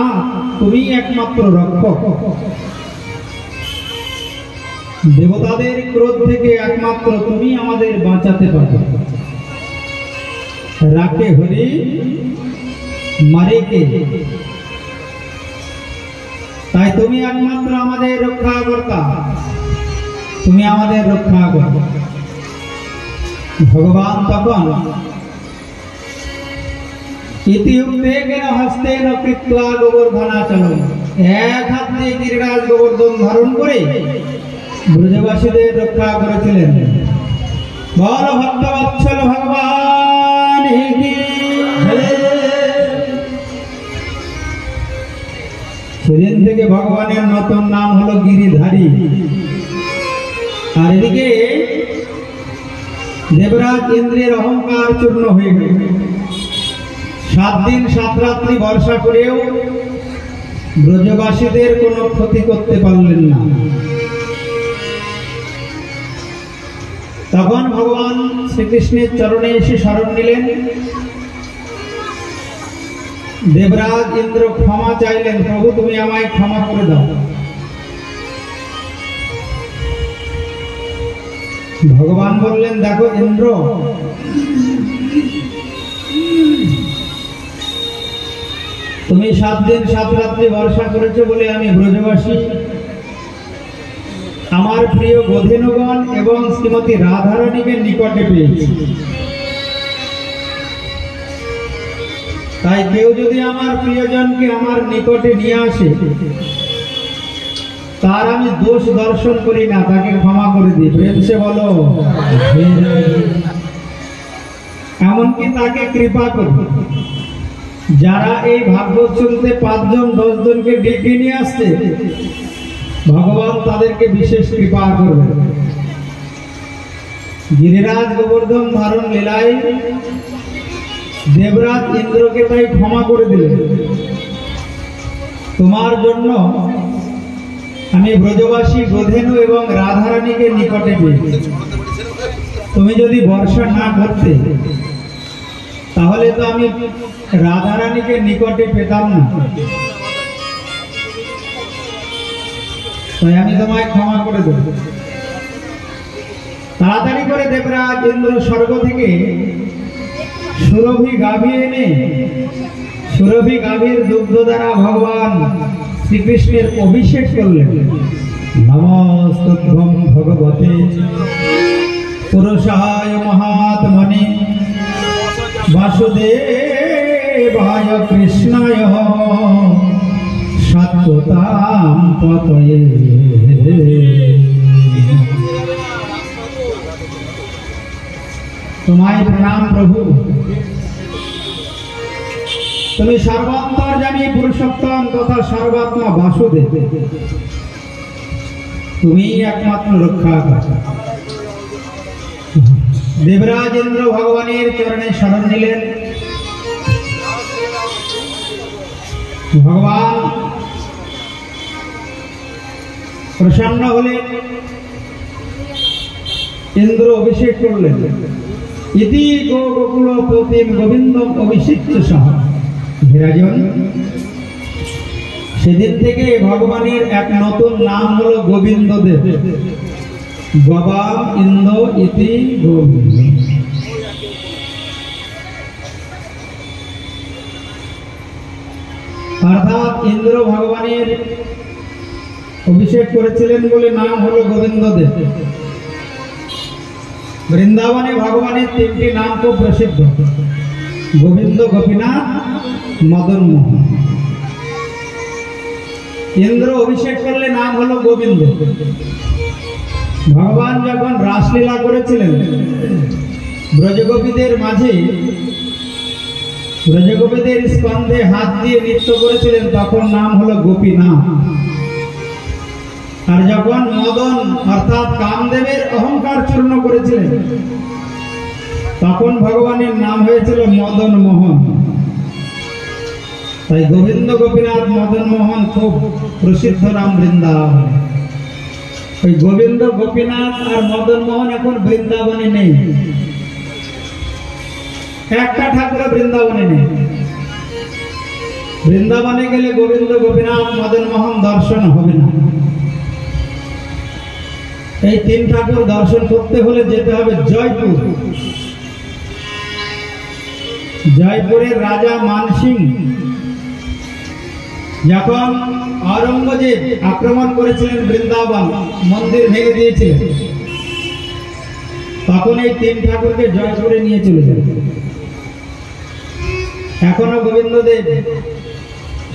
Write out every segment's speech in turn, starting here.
না, তুমি একমাত্র রক্ষক। দেবতাদের ক্রোধ থেকে একমাত্র তুমি আমাদের বাঁচাতে পারো। রাখে হরি, মারে কে? তাই তুমি একমাত্র আমাদের রক্ষাকর্তা, তুমি আমাদের রক্ষা করো। ভগবান তখন ইতিউক্তেন হস্তেন কৃত্বা গোবর্ধনাচলম, এক হাত দিয়ে গিরিরাজ গোবর্ধন ধারণ করে ব্রজবাসীদের রক্ষা করেছিলেন। বল ভক্তবৎসল ভগবান কি জয়। সেদিন থেকে ভগবানের নতুন নাম হলো গিরিধারী। আর এদিকে দেবরাজ ইন্দ্রের অহংকার চূর্ণ হয়ে গেল। 7 দিন 7 রাত্রি বর্ষা করেও ব্রজবাসীদের কোনো ক্ষতি করতে পারলেন না। তখন ভগবান শ্রীকৃষ্ণের চরণে এসে শরণ নিলেন। দেবরাজ ইন্দ্র ক্ষমা চাইলেন, প্রভু তুমি আমায় ক্ষমা করে দাও। ভগবান বললেন, দেখো ইন্দ্র, তুমি 7 দিন 7 রাত্রি বর্ষা করেছো বলে আমি ব্রজবাসী আমার প্রিয় গোধেনুগণ এবং শ্রীমতী রাধারানীকে নিকটে পেয়েছি। তাই কেউ যদি আমার প্রিয়জনকে আমার নিকটে নিয়ে আসে, তার আমি দোষ দর্শন করি না, তাকে ক্ষমা করে দিই। প্রেমসে বলো, এমনকি তাকে কৃপা করি। যারা এই ভাগবত শুনতে 5 জন 10 জনকে ডেকে নিয়ে আসছে, ভগবান তাদেরকে বিশেষ কৃপা করবে। গিরিরাজ গোবর্ধন ধারণ লীলায় দেবরাজ ইন্দ্রকে তাই ক্ষমা করে দিলেন। তোমার জন্য আমি ব্রজবাসী গোধেনু এবং রাধারানীকে নিকটে পেয়েছি। তুমি যদি বর্ষা না করতে, তাহলে তো আমি রাধারানীকে নিকটে পেতাম না। তাই আমি তোমায় ক্ষমা করে দেব। তাড়াতাড়ি করে দেবরাজ ইন্দ্র স্বর্গ থেকে সুরভি গাভী এনে সুরভি গাভীর দুগ্ধ দ্বারা ভগবান শ্রীকৃষ্ণের অভিষেক করলেন। নমস্তুভ্যং ভগবতে পুরুষায় মহাত্মনে বাসুদেবায় কৃষ্ণায় সত্যতাম পতয়ে। তোমায় প্রণাম প্রভু, তুমি সর্বান্তর্যামী পুরুষোত্তম তথা সর্বাত্মা বাসুদেব, তুমি একমাত্র রক্ষাকর্তা। দেবরাজ ইন্দ্র ভগবানের চরণে শরণ নিলেন। ভগবান প্রসন্ন হলেন, ইন্দ্র অভিষেক করলেন। ইতি গোকুল প্রতিম গোবিন্দ অভিষিক্ত সহ। রাজন, সেদিন থেকে ভগবানের এক নতুন নাম হলো গোবিন্দ দেব। গবা ইন্দ্র ইতি গোবিন্দ। অর্থাৎ ইন্দ্র ভগবানের অভিষেক করেছিলেন বলে নাম হলো গোবিন্দ দেব। বৃন্দাবনে ভগবানের 3টি নাম খুব প্রসিদ্ধ: গোবিন্দ, গোপীনাথ, মদন মোহন। ইন্দ্র অভিষেক করলে নাম হলো গোবিন্দ। ভগবান যখন রাসলীলা করেছিলেন ব্রজগোপীদের মাঝে, ব্রজগোপীদের স্কন্ধে হাত দিয়ে নৃত্য করেছিলেন, তখন নাম হলো গোপীনাথ। আর যখন মদন অর্থাৎ কামদেবের অহংকার চূর্ণ করেছিলেন, তখন ভগবানের নাম হয়েছিল মদন মোহন। তাই গোবিন্দ, গোপীনাথ, মদন মোহন খুব প্রসিদ্ধ নাম বৃন্দাবন। ওই গোবিন্দ, গোপীনাথ আর মদন মোহন এখন বৃন্দাবনে নেই। একটা ঠাকুর বৃন্দাবনে নেই। বৃন্দাবনে গেলে গোবিন্দ গোপীনাথ মদন মোহন দর্শন হবে না। এই তিন ঠাকুর দর্শন করতে হলে যেতে হবে জয়পুর। জয়পুরের রাজা মানসিং যখন औरंगजेब আক্রমণ করেছিলেন বৃন্দাবন, মন্দির ভেঙে দিয়েছিলেন, তখন এই তিন ঠাকুরকে জয়পুরে নিয়ে চলে যান। এখনো গোবিন্দদেব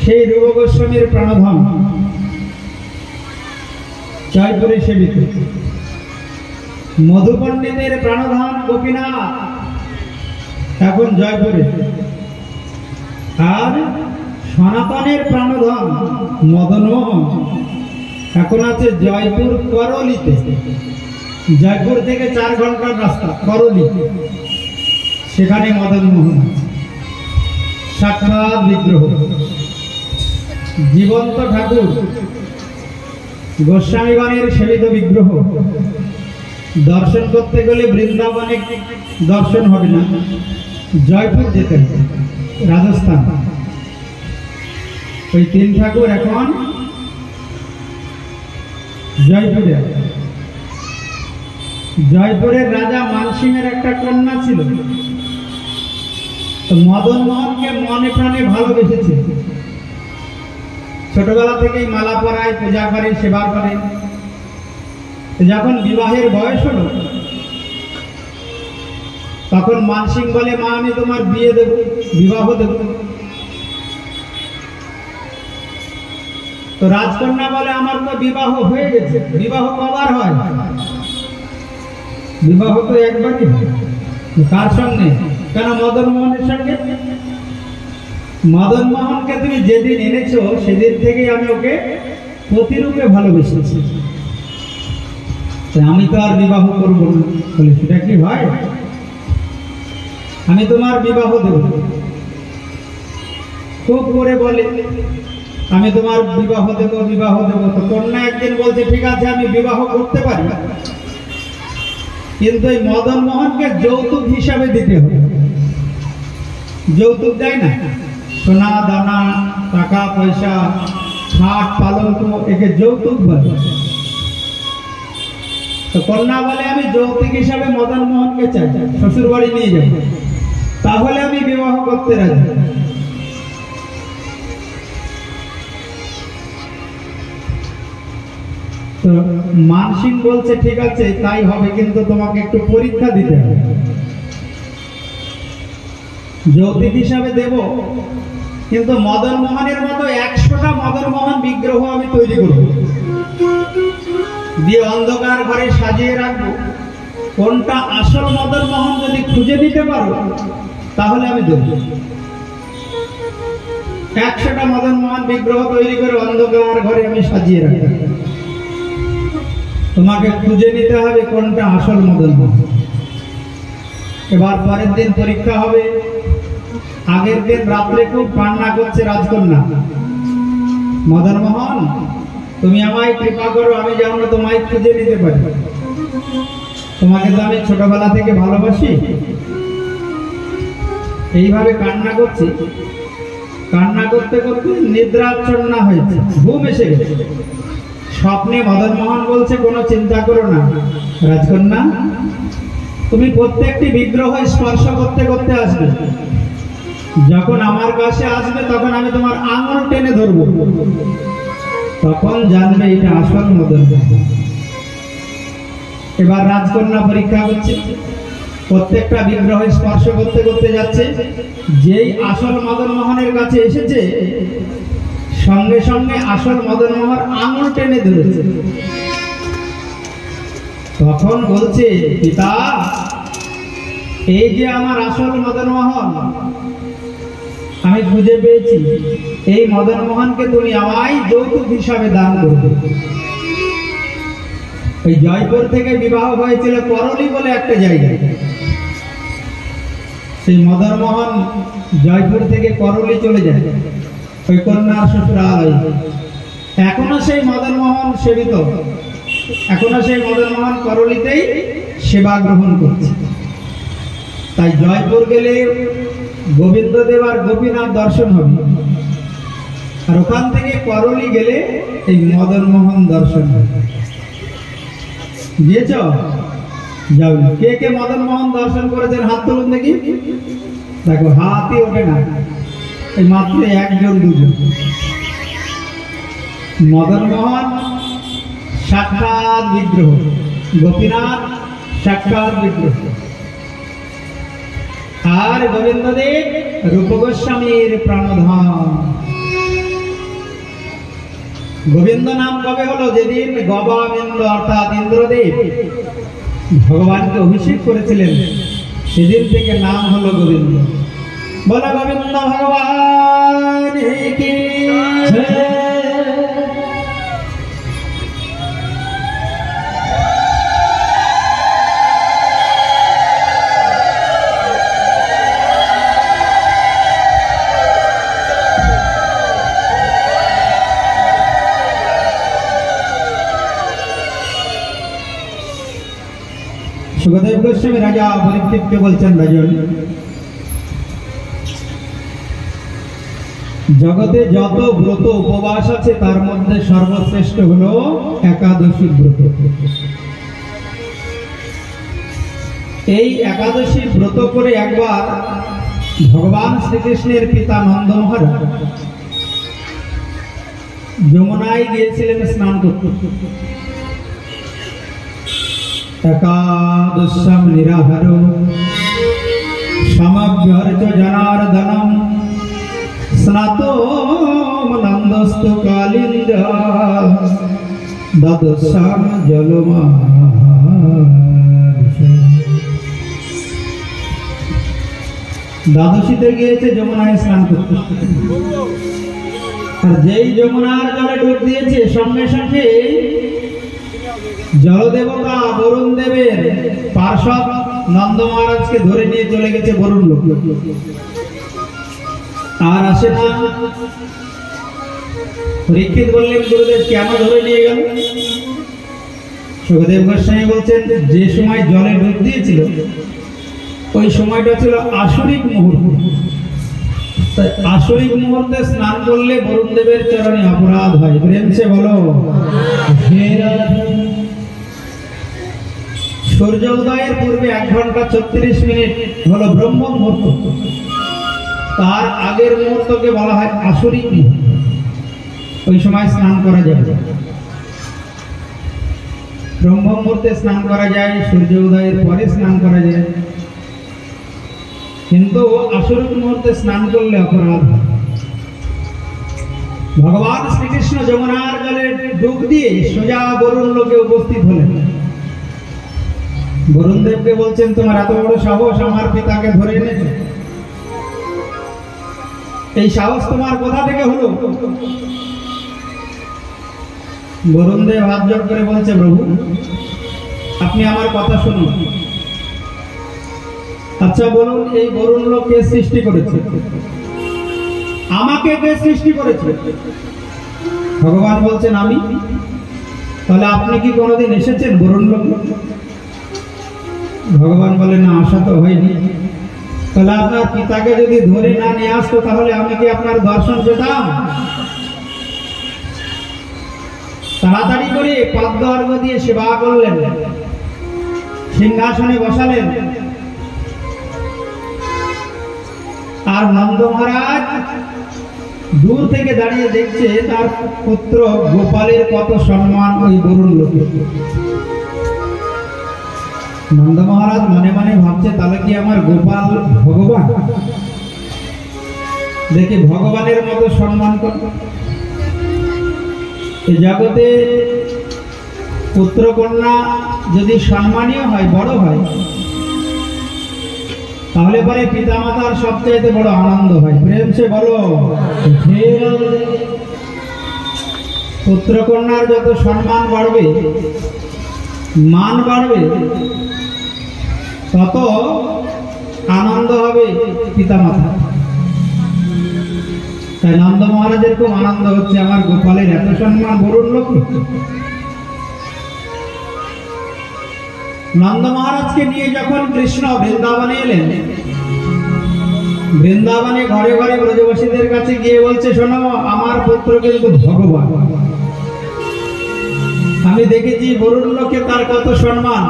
সেই রূপ গোস্বামীর প্রাণধন জয়পুরে সেবিত। মধু পণ্ডিতের প্রাণধন গোপীনাথ এখন জয়পুরে, আর সনাতনের প্রাণধন মদনমোহন এখন আছে জয়পুর করলিতে। জয়পুর থেকে 4 ঘন্টার রাস্তা করলি, সেখানে মদনমোহন সাক্ষাৎ বিগ্রহ জীবন্ত ঠাকুর, গোস্বামীগণের সেবিত বিগ্রহ। দর্শন করতে গেলে বৃন্দাবনে দর্শন হবে না, জয়পুর যেতে হবে, রাজস্থান। ওই তিন ঠাকুর এখন জয়পুরে। জয়পুরের রাজা মানসিংহের একটা কন্যা ছিল, তো মদন মোহনকে মনে প্রাণে ভালোবেসেছে। ছোটবেলা থেকেই মালা পরায়, পূজা করে, সেবা করে। যখন বিবাহের বয়স হলো, তখন মানসিং বলে, মা আমি তোমার বিয়ে দেব, বিবাহ দেব। তো রাজকন্যা বলে, আমার তো বিবাহ হয়ে গেছে। বিবাহ কবার হয়? বিবাহ তো একবারই হয়। কার সঙ্গে? কেন? মদন মোহনের সঙ্গে। মদন মোহনকে তুমি যেদিন এনেছো, সেদিন থেকে আমি ওকে প্রতিরূপে ভালোবেসেছি, আমি তো আর বিবাহ করবো না। বলে, সেটা কি হয়? আমি তোমার বিবাহ দেব। খুব করে বলে, আমি তোমার বিবাহ দেব, বিবাহ দেব। তো কন্যা একদিন বলছে, ঠিক আছে আমি বিবাহ করতে পারি, কিন্তু এই মদন মোহনকে যৌতুক হিসাবে দিতে হবে। যৌতুক দেয় না, সোনা দানা, টাকা পয়সা, খাট পালঙ্ক, একে যৌতুক বলে। তো কন্যা বলে, আমি যৌতুক হিসাবে মদন মোহনকে চাই, শ্বশুর বাড়ি নিয়ে যাব, তাহলে আমি বিবাহ করতে রাজি। তো মানসিং বলছে, ঠিক আছে তাই হবে, কিন্তু তোমাকে একটু পরীক্ষা দিতে হবে। যৌতুক হিসাবে দেব, কিন্তু মদন মোহনের মতো 100টা মদন মোহন বিগ্রহ আমি তৈরি করব, দিয়ে অন্ধকার ঘরে সাজিয়ে রাখবো। কোনটা আসল মদন মোহন যদি খুঁজে দিতে পারো, তাহলে আমি দেব। 100টা মদন মোহন বিগ্রহ তৈরি করে অন্ধকার ঘরে আমি সাজিয়ে রাখবো। তোমাকে খুঁজে নিতে হবে কোনটা আসল মদন মোহন। এবার পরের দিন পরীক্ষা হবে। আগের দিন রাত্রে খুব কান্না করছে রাজকন্যা, মদন মোহন তুমি আমায় কৃপা করো, আমি যেন তোমায় খুঁজে নিতে পারি। তোমাকে তো আমি ছোটবেলা থেকে ভালোবাসি। এইভাবে কান্না করছি, কান্না করতে করতে নিদ্রাচ্ছন্না হয়েছে, ঘুম এসে গেছে। স্বপ্নে মদন মোহন বলছে, কোনো চিন্তা করো না রাজকন্যা, তুমি প্রত্যেকটি বিগ্রহ স্পর্শ করতে করতে আসবে। যখন আমার কাছে আসবে, তখন আমি তোমার আঙুল টেনে ধরবো, তখন জানবে এটা আসল মদন মোহন। এবার রাজকন্যা পরীক্ষা করছে, প্রত্যেকটা বিগ্রহ স্পর্শ করতে করতে যাচ্ছে। যেই আসল মদন মোহনের কাছে এসেছে, সঙ্গে সঙ্গে আসল মদন মোহন আঙুল টেনে ধরেছে। তখন বলছে, পিতা এই যে আমার আসল মদন মোহন আমি খুঁজে পেয়েছি, এই মদন মোহনকে তুমি আমায় যৌতুক হিসাবে দান করবে। ওই জয়পুর থেকে বিবাহ হয়েছিল করলি বলে একটা জায়গায়। সেই মদন মোহন জয়পুর থেকে করলি চলে যায়, ওই কন্যার শ্বশুরালয়। এখনো সেই মদন মোহন সেবিত, এখনো সেই মদন মোহন করলিতেই সেবা গ্রহণ করছে। তাই জয়পুর গেলে গোবিন্দদেব আর গোপীনাথ দর্শন হবে। আর ওখান থেকে করলি গেলে এই মদন মোহন দর্শন গিয়েছ? যাও। কে কে মদন মোহন দর্শন করেছেন হাত তুলুন দেখি। দেখো হাতই ওঠে না, এই মাত্র একজন দুজন। মদন মোহন সাক্ষাৎ বিগ্রহ, গোপীনাথ সাক্ষাৎ বিগ্রহ, আর গোবিন্দদেব রূপ গোস্বামীর প্রাণধাম। গোবিন্দ নাম কবে হলো? যেদিন গোবিন্দ অর্থাৎ ইন্দ্রদেব ভগবানকে অভিষেক করেছিলেন, সেদিন থেকে নাম হলো গোবিন্দ। বলো গোবিন্দ ভগবান কি জয়। সুখদেব গোস্বামী রাজা পরীক্ষিতকে বলছেন, রাজন, জগতে যত ব্রত উপবাস আছে তার মধ্যে সর্বশ্রেষ্ঠ হলো একাদশী ব্রত। এই একাদশী ব্রত করে একবার ভগবান শ্রীকৃষ্ণের পিতা নন্দ মহারাজ যমুনায় গিয়েছিলেন স্নান করতে। একাদশম নিরাহার সমভ্যর্চ জনার্দনম স্নাতো নন্দস্তু কালিন্দ দ্বাদশম জলমা। দ্বাদশীতে গিয়েছে যমুনায় স্নান করতে, আর যেই যমুনার জলে ডুব দিয়েছে সঙ্গে সঙ্গে জলদেবতা বরুণ দেবের পার্শ্বদ নন্দ মহারাজকে ধরে নিয়ে চলে গেছে বরুণ লোক। আর আসে না। পরীক্ষিত বললেন, গুরুদেব কেন ধরে নিয়ে গেল? সুখদেব গোস্বামী বলছেন, যে সময় জলে ডুব দিয়েছিল ওই সময়টা ছিল আসরিক মুহূর্ত। তাই আসরিক মুহূর্তে স্নান করলে বরুণ দেবের চরণে অপরাধ হয়। প্রেম সে বলো। সূর্য উদয়ের পূর্বে 1 ঘন্টা 36 মিনিট হলো ব্রহ্ম মুহূর্ত, তার আগের মুহূর্তকে বলা হয় আসরিক মুহূর্ত। ওই সময় স্নান করা যাবে। ব্রহ্ম মুহূর্তে স্নান করা যায়, সূর্য উদয়ের পরে স্নান করা যায়, কিন্তু আসরিক মুহূর্তে স্নান করলে অপরাধ। ভগবান শ্রীকৃষ্ণ যমুনার জলে ডুব দিয়ে সোজা বরুণ লোকে উপস্থিত হলেন। বরুণ দেবকে বলছেন, তোমার এত বড় সাহস, আমার পিতাকে ধরে এনেছো, এই সাহস তোমার কোথা থেকে হলো? বরুণ দেব হাত জোড় করে বলছে, প্রভু আপনি আমার কথা শুনুন। আচ্ছা বলুন, এই বরুণ লোক কে সৃষ্টি করেছে? আমাকে কে সৃষ্টি করেছে? ভগবান বলছেন, আমি। তাহলে আপনি কি কোনোদিন এসেছেন বরুণ লোক? ভগবান বলে, না, আশা তো হয়নি। তাহলে আপনার পিতাকে যদি ধরে না নিয়ে আসতো তাহলে আমি কি আপনার দর্শন পেতাম? তাড়াতাড়ি করে পাদ্য অর্ঘ্য দিয়ে সেবা করলেন, সিংহাসনে বসালেন। আর নন্দ মহারাজ দূর থেকে দাঁড়িয়ে দেখছে তার পুত্র গোপালের কত সম্মান ওই বরুণ লোকে। নন্দ মহারাজ মনে মনে ভাবছে, তাহলে কি আমার গোপাল ভগবান? দেখে ভগবানের মতো সম্মান করবে। এই জগতে পুত্র কন্যা যদি সম্মানীয় হয়, বড় হয়, তাহলে পরে পিতা মাতার সবচেয়ে বড় আনন্দ হয়। প্রেম সে বলো। পুত্র কন্যার যত সম্মান বাড়বে, মান বাড়বে, তত আনন্দ হবে পিতা মাতা। তাই নন্দ মহারাজের খুব আনন্দ হচ্ছে, আমার গোপালের এত সম্মান বরুণ লোকে। নন্দ মহারাজকে নিয়ে যখন কৃষ্ণ বৃন্দাবনে এলেন, বৃন্দাবনে ঘরে ঘরে ব্রজবাসীদের কাছে গিয়ে বলছে, শোনো, আমার পুত্র কিন্তু ভগবান। আমি দেখেছি বরুণ লোকে তার কত সম্মান।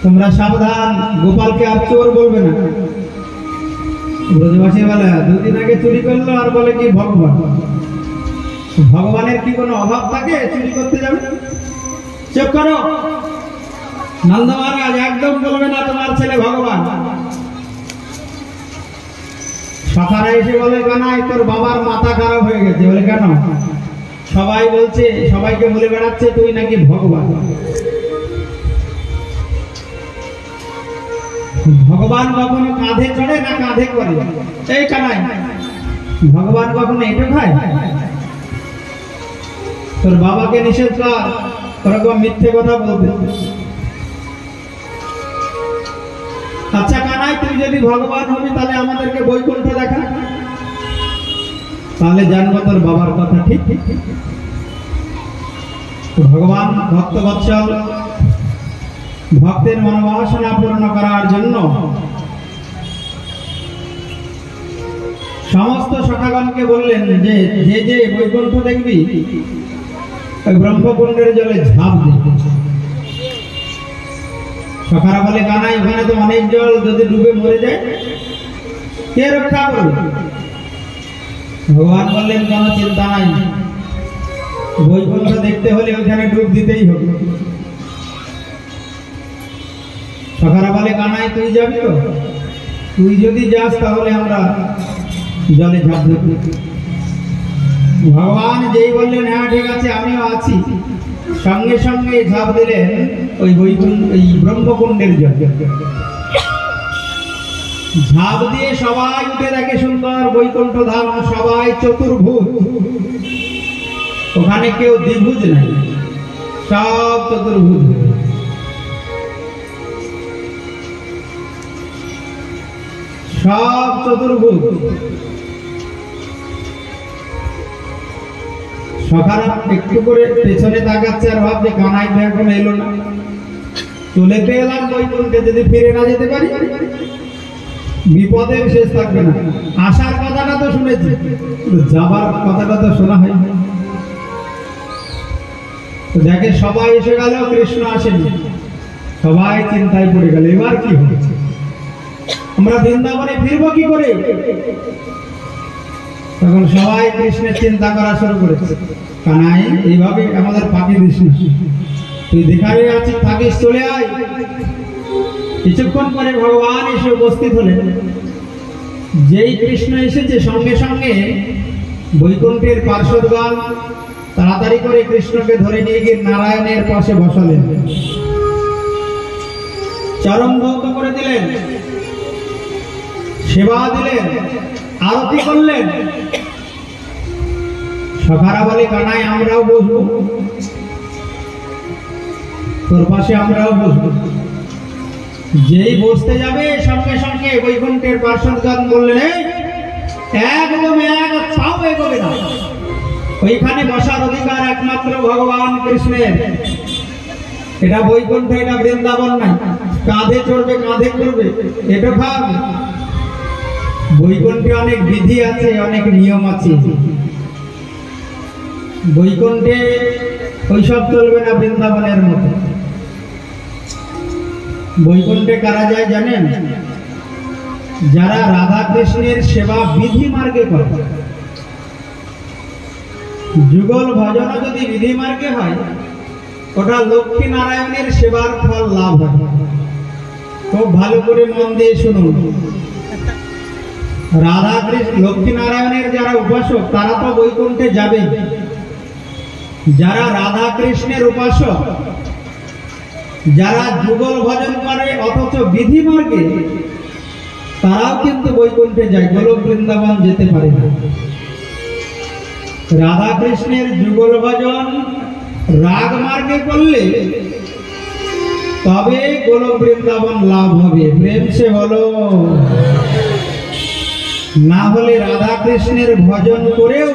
তোমরা সাবধান, গোপালকে আর চোর বলবে না। ব্রজবাসী বলে, দুদিন আগে চুরি করলো আর বলে কি ভগবান। ভগবানের কি কোনো অভাব থাকে চুরি করতে যাবে? চুপ করো, নন্দ মহারাজ, একদম বলবে না তোমার ছেলে ভগবান। সখারা এসে বলে, কানাই তোর বাবার মাথা খারাপ হয়ে গেছে। বলে কেন? সবাই বলছে, সবাইকে বলে বেড়াচ্ছে তুই নাকি ভগবান। ভগবান কখনো কাঁধে চড়ে না কাঁধে করে? এই কানাই, ভগবান কখনো এঁটো খায়? তোর বাবাকে নিষেধ কর ওরকম মিথ্যে কথা বলবে। আচ্ছা কানাই, তুই যদি ভগবান হবি তাহলে আমাদেরকে বৈকুণ্ঠ দেখা, তাহলে জানবো তোর বাবার কথা ঠিক। ভগবান ভক্তবৎসল, ভক্তের মনোবাসনা পূর্ণ করার জন্য সমস্ত সখাগণকে বললেন যে যে যে বৈকুণ্ঠ দেখবি ওই ব্রহ্মকুণ্ডের জলে ঝাঁপ দে। সখারা বলে, কানাই, ওখানে তো অনেক জল, যদি ডুবে মরে যায় কে রক্ষা করবে? ভগবান বললেন, কোনো চিন্তা নাই, বৈকুণ্ঠ দেখতে হলে ওইখানে ডুব দিতেই হবে। সখারা বলে, কানাই তুই যাবি তো? তুই যদি যাস তাহলে আমরা জলে ঝাঁপ দেব। ভগবান যেই বললেন হ্যাঁ ঠিক আছে আমিও আছি, সঙ্গে সঙ্গে ঝাঁপ দিলেন ওই বৈকুণ্ঠ, এই ব্রহ্মকুণ্ডের জলে। ঝাঁপ দিয়ে সবাই উঠে দেখে সুন্দর বৈকুণ্ঠ ধাম, সবাই চতুর্ভুজ, ওখানে কেউ দ্বিভুজ নাই, সব চতুর্ভুজ। সব চতুর্ভুজ। সখারা একটু করে পেছনে তাকাচ্ছে আর ভাবছে, কানাই তো এখন এলো না, চলে তো এলাম বৈকুণ্ঠে, যদি ফিরে না যেতে পারি বিপদের শেষ থাকবে না। আসার কথাটা তো শুনেছি, যাবার কথাটা তো শোনা হয়। দেখে সবাই এসে গেল, কৃষ্ণ আসেনি, সবাই চিন্তায় পড়ে গেল, এবার কি হবে, আমরা বৃন্দাবনে ফিরবো কি করে? তখন সবাই কৃষ্ণের চিন্তা করা শুরু করেছে। কানাই, এইভাবে আমাদের ফাঁকি দিস না, তুই দেখারে আছিস, থাকিস, চলে আয়। কিছুক্ষণ পরে ভগবান এসে উপস্থিত হলেন। যেই কৃষ্ণ এসেছে সঙ্গে সঙ্গে বৈকুণ্ঠের পার্শ্বদগণ তাড়াতাড়ি করে কৃষ্ণকে ধরে নিয়ে গিয়ে নারায়ণের পাশে বসালেন, চরণ ধৌত করে দিলেন, সেবা দিলেন, আরতি করলেন। সখারা বলে, কানাই আমরাও বসবো, তোর পাশে আমরাও বসবো। যেই বসতে যাবে সঙ্গে সঙ্গে বৈকুণ্ঠের পার্শ্বদগণ বললেন, একদম এক পাও এগোবে না, ওইখানে বসার অধিকার একমাত্র ভগবান কৃষ্ণের। এটা বৈকুণ্ঠ, এটা বৃন্দাবন নাই, কাঁধে চড়বে কাঁধে করবে, এটা ভাব। বৈকুণ্ঠে অনেক বিধি আছে, অনেক নিয়ম আছে, বৈকুণ্ঠে ওইসব চলবে না বৃন্দাবনের মতো। বৈকুণ্ঠে কারা যায় জানেন? যারা রাধা কৃষ্ণের সেবা বিধি মার্গে করে। যুগল ভজন যদি বিধি মার্গে হয়, ওটা লক্ষ্মী নারায়ণের সেবার ফল লাভ হয়। খুব ভালো করে মন দিয়ে শুনুন, রাধা কৃষ্ণ লক্ষ্মী নারায়ণের যারা উপাসক তারা তো বৈকুণ্ঠে যাবে, যারা রাধা কৃষ্ণের উপাসক, যারা যুগল ভজন করে অথচ বিধি মার্গে, তারাও কিন্তু বৈকুণ্ঠে যায়, গোলক বৃন্দাবন যেতে পারে না। রাধা কৃষ্ণের যুগল ভজন রাগ মার্গে করলে তবে গোলক বৃন্দাবন লাভ হবে। প্রেম সে বলো, না হলে রাধা কৃষ্ণের ভজন করেও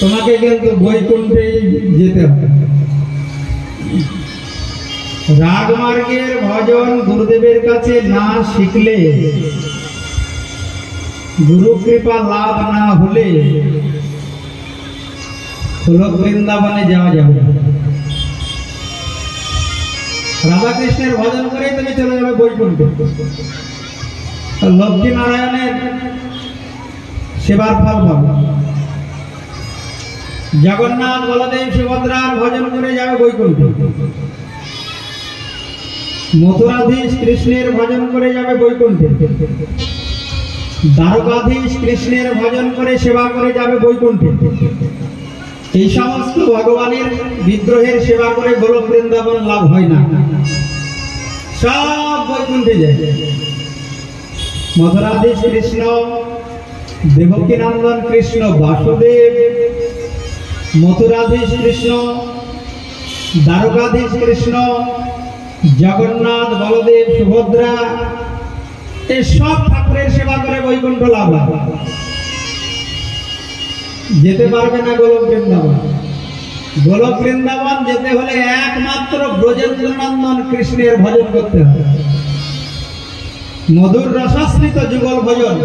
তোমাকে কিন্তু বৈকুণ্ঠে যেতে হবে। রাগ মার্গের ভজন গুরুদেবের কাছে না শিখলে, গুরু কৃপা লাভ না হলে গোলক বৃন্দাবনে যাওয়া যাবে না। রাধা কৃষ্ণের ভজন করে তুমি চলে যাবে বৈকুণ্ঠে, লক্ষ্মী নারায়ণের সেবার ফল পাবে। জগন্নাথ বলদেব সুভদ্রার ভজন করে যাবে বৈকুণ্ঠে, মথুরাধীশ কৃষ্ণের ভজন করে যাবে বৈকুণ্ঠে, দ্বারকাধীশ কৃষ্ণের ভজন করে সেবা করে যাবে বৈকুণ্ঠে। এই সমস্ত ভগবানের বিগ্রহের সেবা করে গোলক বৃন্দাবন লাভ হয় না, সব বৈকুণ্ঠে যায়। মথুরাধীশ কৃষ্ণ, দেবকীনন্দন কৃষ্ণ বাসুদেব, মথুরাধীশ কৃষ্ণ, দ্বারকাধীশ কৃষ্ণ, জগন্নাথ বলদেব সুভদ্রা, এই সব ঠাকুরের সেবা করে বৈকুণ্ঠ লাভ হয়। যেতে পারবে না গোলক বৃন্দাবন। গোলক বৃন্দাবন যেতে হলে একমাত্র ব্রজেন্দ্রনন্দন কৃষ্ণের ভজন করতে হবে। মধুর রসাশ্রিত যুগল ভজন,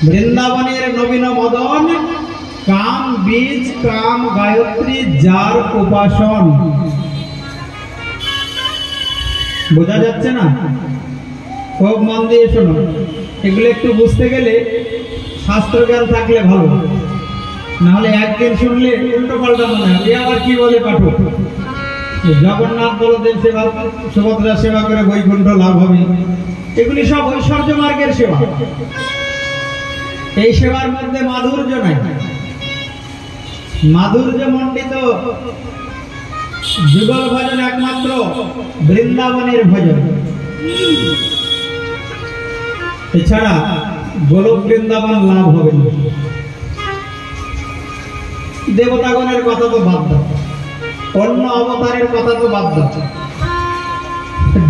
বৃন্দাবনের নবীন মদন, কাম বীজ কাম গায়ত্রী যার উপাসন। বোঝা যাচ্ছে না? খুব মন দিয়ে শোনো, এগুলো একটু বুঝতে গেলে শাস্ত্র জ্ঞান থাকলে ভালো, নাহলে একদিন শুনলে উল্টো পাল্টা মনে হয়। আবার কি বলে পাঠক, জগন্নাথ বলদেব সেবা সুভদ্রা সেবা করে বৈকুণ্ঠ লাভ হবে, এগুলি সব ঐশ্বর্য মার্গের সেবা। এই সেবার মধ্যে মাধুর্য নাই। মাধুর্য মণ্ডিত যুগল ভজন একমাত্র বৃন্দাবনের ভজন, এছাড়া গোলক বৃন্দাবন লাভ হবে না। দেবতাগণের কথা তো বাদ দাও, অন্য অবতারের কথা তো বাদ দাও।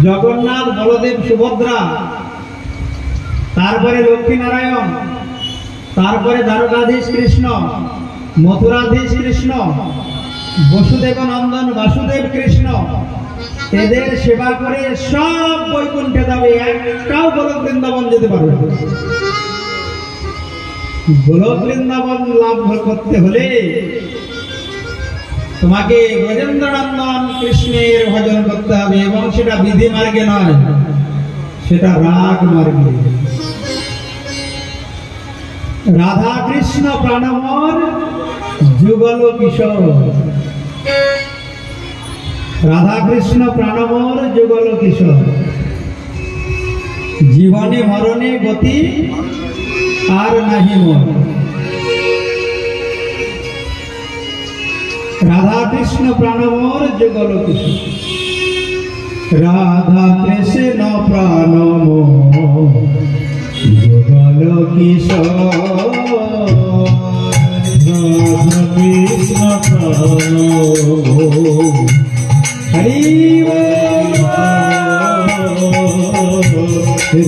জগন্নাথ বলদেব সুভদ্রা, তারপরে লক্ষ্মী নারায়ণ, তারপরে দ্বারকাধীশ কৃষ্ণ, মথুরাধীশ কৃষ্ণ, বসুদেব নন্দন বাসুদেব কৃষ্ণ, এদের সেবা করে সব বৈকুণ্ঠে যাবে, একটাও গোলক বৃন্দাবন যেতে পারবে। গোলক বৃন্দাবন লাভ করতে হলে তোমাকে ব্রজেন্দ্রনন্দন কৃষ্ণের ভজন করতে হবে, এবং সেটা বিধি মার্গে নয়, সেটা রাগ মার্গে। রাধা কৃষ্ণ প্রাণমর যুগল কিশোর, রাধা কৃষ্ণ প্রাণমর যুগল কিশোর, জীবনে মরণে গতি আর নাহি মোর। রাধা কৃষ্ণ প্রাণমর যুগল কিশোর, রাধা কৃষ্ণ প্রাণমর যুগল কিশোর, রাধা কৃষ্ণ প্রাণমর। হরি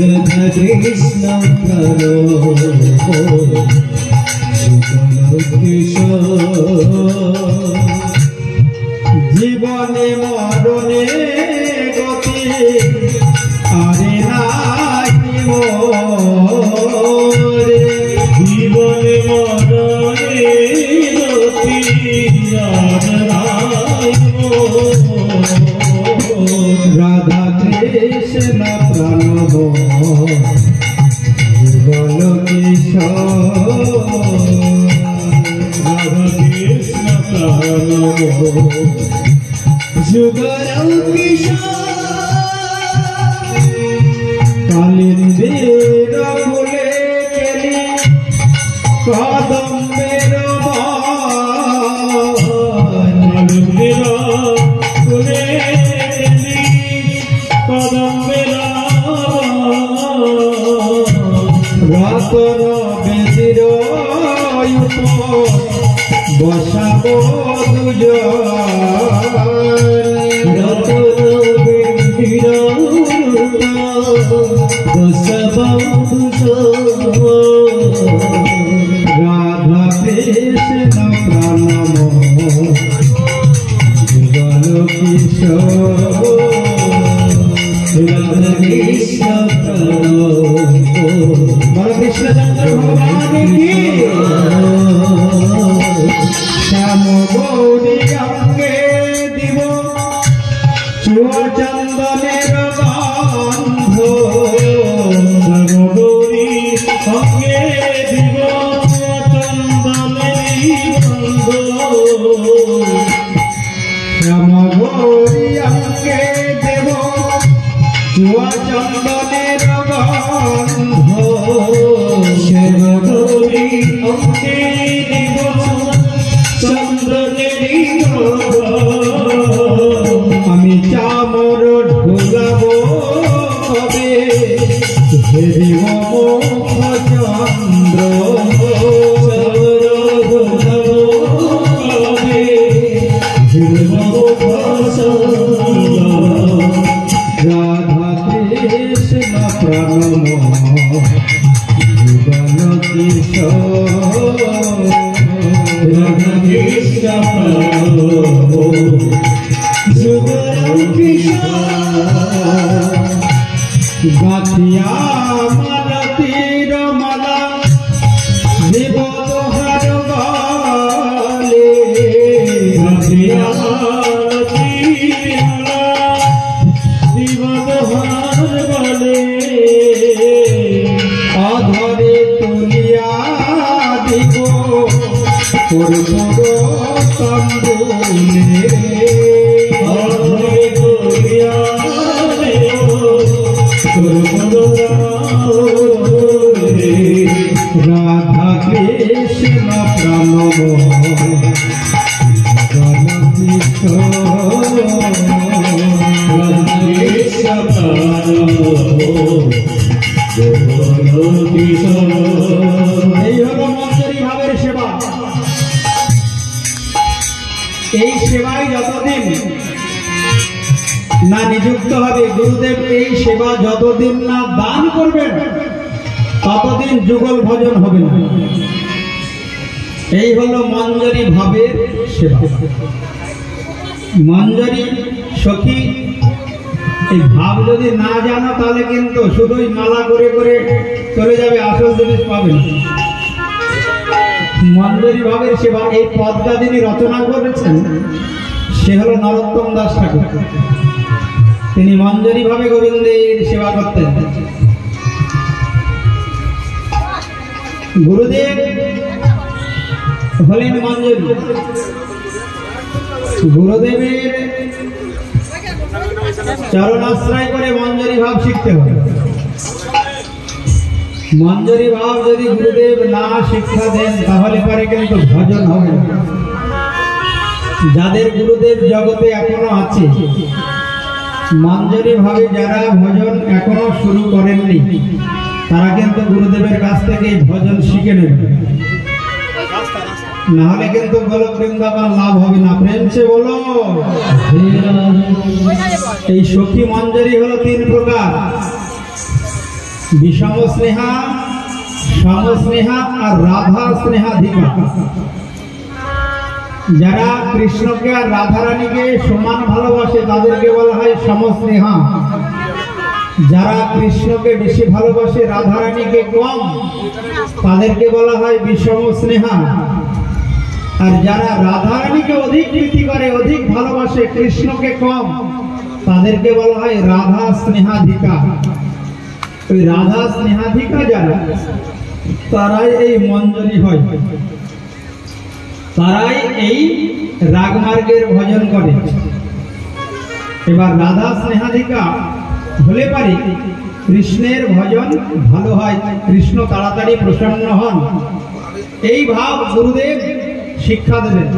রাধা কৃষ্ণ প্রাণমর যুগল কিশোর, জীবনে মরণে গতি আরে নাহি মোর, জীবনে মরণে গতি আর নাহি মোর। রাধা কৃষ্ণ প্রাণমর যুগল কিশোর, রাধা কৃষ্ণ প্রাণমর যুগল কিশোর। কালিন্দির ফুলে কেলি কদম্বের বন, কালিন্দির ফুলে কেলি কদম্বের রতন বেদির বসাবো দুজন, রতন বেদির বসাবো দুজন। রাধা কৃষ্ণ প্রাণমর যুগল কিশোর, রাধা কৃষ্ণ বলো কৃষ্ণচন্দ্র ভগবান কি শ্যাম গৌরী অঙ্গে দিব চুয়া চন্দনের গন্ধ শ্যাম গৌরী অঙ্গে দিব চন্দনের গন্ধ শ্যাম গৌরী অঙ্গে দেব চুয়া চন্দনের গন্ধ শ্যাম গৌরী অঙ্গে দিব চন্দনের গন্ধ আমি চামর ঢোলাব কবে হেরিব মুখ চন্দ্র রাধা কৃষ্ণ প্রণম জীবন কিশোর রাধা কৃষ্ণ যুগল কিশোর গাথিয়া মালতীর মালা দেব তোহার গলে গাথিয়া মালতীর মালা দেব তোহার গলে অধরে তুলিয়া দিব কর্পূর তম্বুলে অধরে তুলিয়া দেব রাধা কৃষ্ণ প্রণব এই হলো মঞ্জরি ভাবের সেবা। এই সেবায় যতদিন না নিযুক্ত হবে গুরুদেব, এই সেবা যতদিন না দান করবেন ততদিন যুগল ভজন হবে না। এই হলো মঞ্জরি ভাবের সেবা। মঞ্জরি সখী এই ভাব যদি না জানো তাহলে কিন্তু শুধুই মালা করে করে চলে যাবে, আসল জিনিস পাবে না। মঞ্জরি ভাবের সেবা এই পদটা যিনি রচনা করেছেন সে হলো নরোত্তম দাস ঠাকুর। তিনি মঞ্জরি ভাবে গোবিন্দের সেবা করতেন। গুরুদেব হলেন মঞ্জরি। গুরুদেবের চরণাশ্রয় করে মঞ্জরি ভাব শিখতে হবে। মঞ্জরি ভাব যদি গুরুদেব না শিক্ষা দেন তাহলে পরে কিন্তু ভজন হবে না। যাদের গুরুদেব জগতে এখনো আছে, মঞ্জরি ভাবে যারা ভজন এখনো শুরু করেননি তারা কিন্তু গুরুদেবের কাছ থেকে এই ভজন শিখে নেবে, নাহলে কিন্তু গোলক বৃন্দাবন লাভ হবে না। প্রেম সে বলো। এই সখী মঞ্জরি হলো তিন প্রকার: বিষম স্নেহা, সমস্নেহা আর রাধা স্নেহাধিকা। যারা কৃষ্ণকে আর রাধারানীকে সমান ভালোবাসে তাদেরকে বলা হয় সমস্নেহা। যারা কৃষ্ণকে বেশি ভালোবাসে রাধারানীকে কম তাদেরকে বলা হয় বিষম স্নেহা। আর যারা রাধারানীকে অধিক প্রীতি করে, অধিক ভালোবাসে, কৃষ্ণকে কম, তাদেরকে বলা হয় রাধা স্নেহাধিকা। ওই রাধা স্নেহাধিকা যারা, তারাই এই মঞ্জরি হয়, তারাই এই রাগমার্গের ভজন করে। এবার রাধা স্নেহাধিকা হলে পারে কৃষ্ণের ভজন ভালো হয়, কৃষ্ণ তাড়াতাড়ি প্রসন্ন হন। এই ভাব গুরুদেব শিক্ষা দেবেন,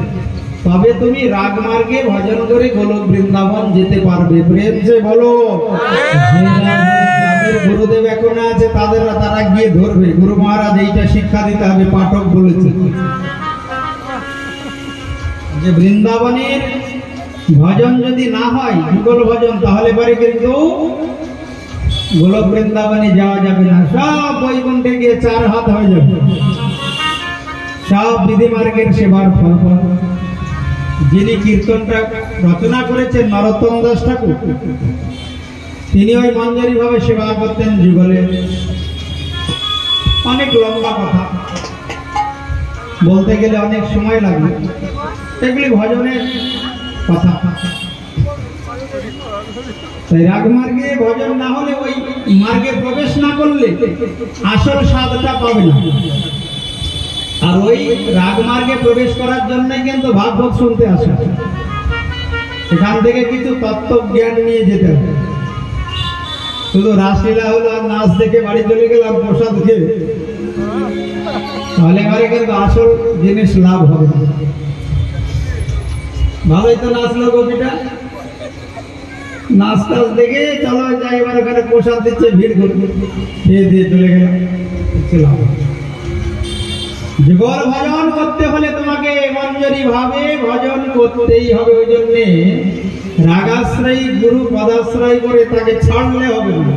তবে তুমি রাগমার্গে ভজন করে গোলক বৃন্দাবন যেতে পারবে। প্রেম সে বলো। যাদের গুরুদেব এখন আছে তারা গিয়ে ধরবে, গুরু মহারাজ এইটা শিক্ষা দিতে হবে, পাঠক বলেছে যে বৃন্দাবনের ভজন যদি না হয় যুগল ভজন, তাহলে পরে কিন্তু গোলক বৃন্দাবনে যাওয়া যাবে না। সব বৈকুণ্ঠে গিয়ে 4 হাত হয়ে যাবে, সব বিধি মার্গের সেবার ফল। যিনি কীর্তনটা রচনা করেছেন নরোত্তম দাস ঠাকুর, তিনি ওই মঞ্জরি ভাবে সেবা করতেন যুগলে। অনেক লম্বা কথা, বলতে গেলে অনেক সময় লাগবে, এগুলি ভজনের কথা। তাই রাগমার্গে ভজন না হলে, ওই মার্গে প্রবেশ না করলে আসল স্বাদটা পাবে না। আর ওই রাগমার্গে প্রবেশ করার জন্য কিন্তু ভাগবত শুনতে আসে, এখান থেকে কিছু তত্ত্ব জ্ঞান নিয়ে যেতে হবে। শুধু রাসলীলা হলো আর নাচ দেখে বাড়ি চলে গেলাম প্রসাদ খেয়ে, তাহলে এবারে কিন্তু আসল জিনিস লাভ হবে না। ভালোই তো নাচলো গোপীটা, নাচ টাচ দেখে চলো যাই, এবার ওখানে প্রসাদ দিচ্ছে, ভিড় করবে, খেয়ে দিয়ে চলে গেলাম। যুগল ভজন করতে হলে তোমাকে মঞ্জরি ভাবে ভজন করতেই হবে। ওই জন্যে রাগাশ্রয়ী গুরু পদাশ্রয় করে তাকে ছাড়লে হবে না,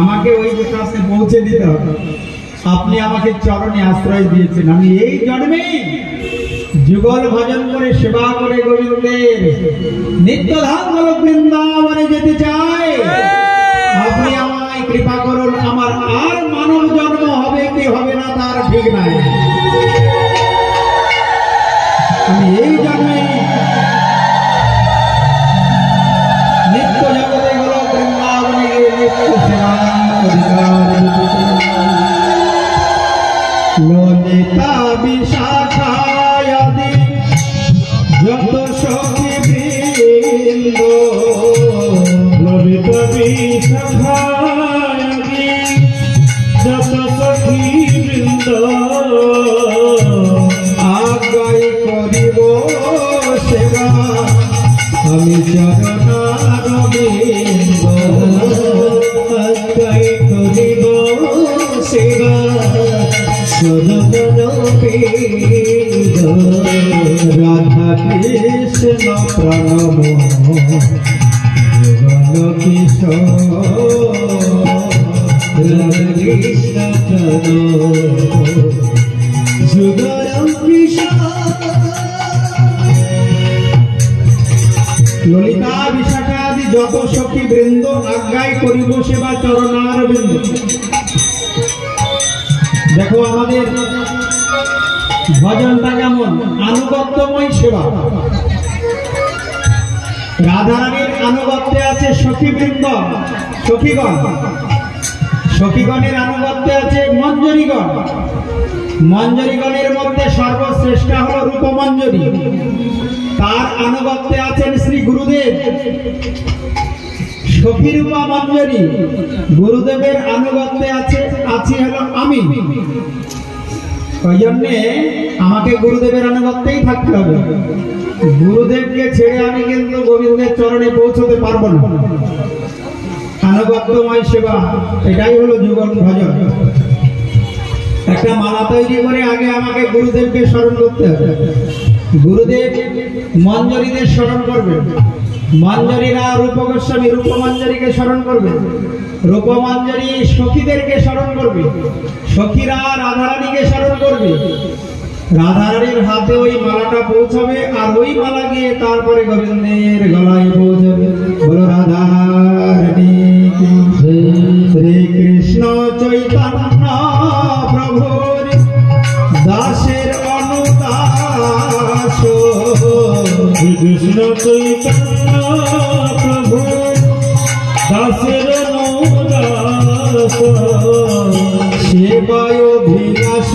আমাকে ওই কাছে পৌঁছে দিতে হবে। আপনি আমাকে চরণে আশ্রয় দিয়েছেন, আমি এই জন্মেই যুগল ভজন করে সেবা করে গোবিন্দের নিত্যধাম গোলক বৃন্দাবনে যেতে চাই। আপনি আমায় কৃপা করুন, আমার আর মানব জন্ম হবে কি হবে না তার ঠিক নাই। আমি এই জন্মে নিত্য জগতে গোলক বৃন্দাবনে গিয়ে নিত্য সেবা অধিকার। ললিতা বিশাখায়াদি যত সখী বৃন্দ, ললিতা বিশাখায়াদি যত সখী বৃন্দ, আজ্ঞাই করিব সেবা আমি চরণারবিন্দ। আজ্ঞাই করিব সেবা চরণারবিন্দ। রাধা কৃষ্ণ প্রণম যুগল কিশোর, রাধা কৃষ্ণ প্রণম যুগল কিশোর। ললিতা বিশাখা আদি যত সখী বৃন্দ, আজ্ঞায় করিব সেবা চরণারবিন্দ। দেখো আমাদের ভজনটা কেমন আনুগত্যময় সেবা। রাধারানীর আনুগত্যে আছে সখীবৃন্দ, সখীগণ, সখীগণের আনুগত্যে আছে মঞ্জরীগণ। মঞ্জরীগণের মধ্যে সর্বশ্রেষ্ঠ হল রূপমঞ্জরী, তার আনুগত্যে আছেন শ্রী গুরুদেব। সখীরূপা মঞ্জরী, গুরুদেবের আনুগত্যে আছি হলো আমি। ওই জন্যে আমাকে গুরুদেবের আনুগত্যেই থাকতে হবে। গুরুদেবকে ছেড়ে আমি কিন্তু গোবিন্দের চরণে পৌঁছতে পারবো না। আনুগত্যময় সেবা, এটাই হলো যুগল ভজন। একটা মালা তৈরি করে আগে আমাকে গুরুদেবকে স্মরণ করতে হবে। গুরুদেব মঞ্জরীদের স্মরণ করবে, মঞ্জরীরা রূপ গোস্বামী রূপমঞ্জরীকে স্মরণ করবে, রূপমঞ্জরী সখীদেরকে স্মরণ করবে, সখীরা রাধারানীকে স্মরণ করবে। রাধারানীর হাতে ওই মালাটা পৌঁছাবে, আর ওই মালা গিয়ে তারপরে গোবিন্দের গলায় পৌঁছাবে। বলো রাধারানী কি জয়। শ্রীকৃষ্ণ চৈতন্য প্রভুর দাসের অনুদাস, শ্রীকৃষ্ণ চৈতন্য প্রভু দাসের অনুদাস, সেবায় অভিলাষ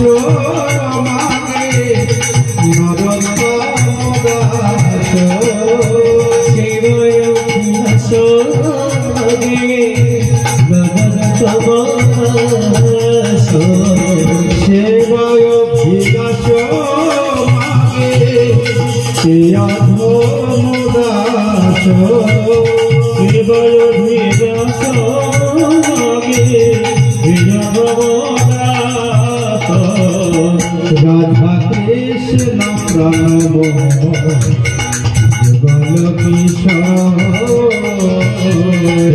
মাগে নরোত্তম দাস। সেবায় অভিলাষ মাগে নরোত্তম দাস। সেবায় অভিলাষ মাগে অধম দাস। সেবায় অভিলাষ মাগে রাধা কৃষ্ণ প্রণম যুগল কিশোর।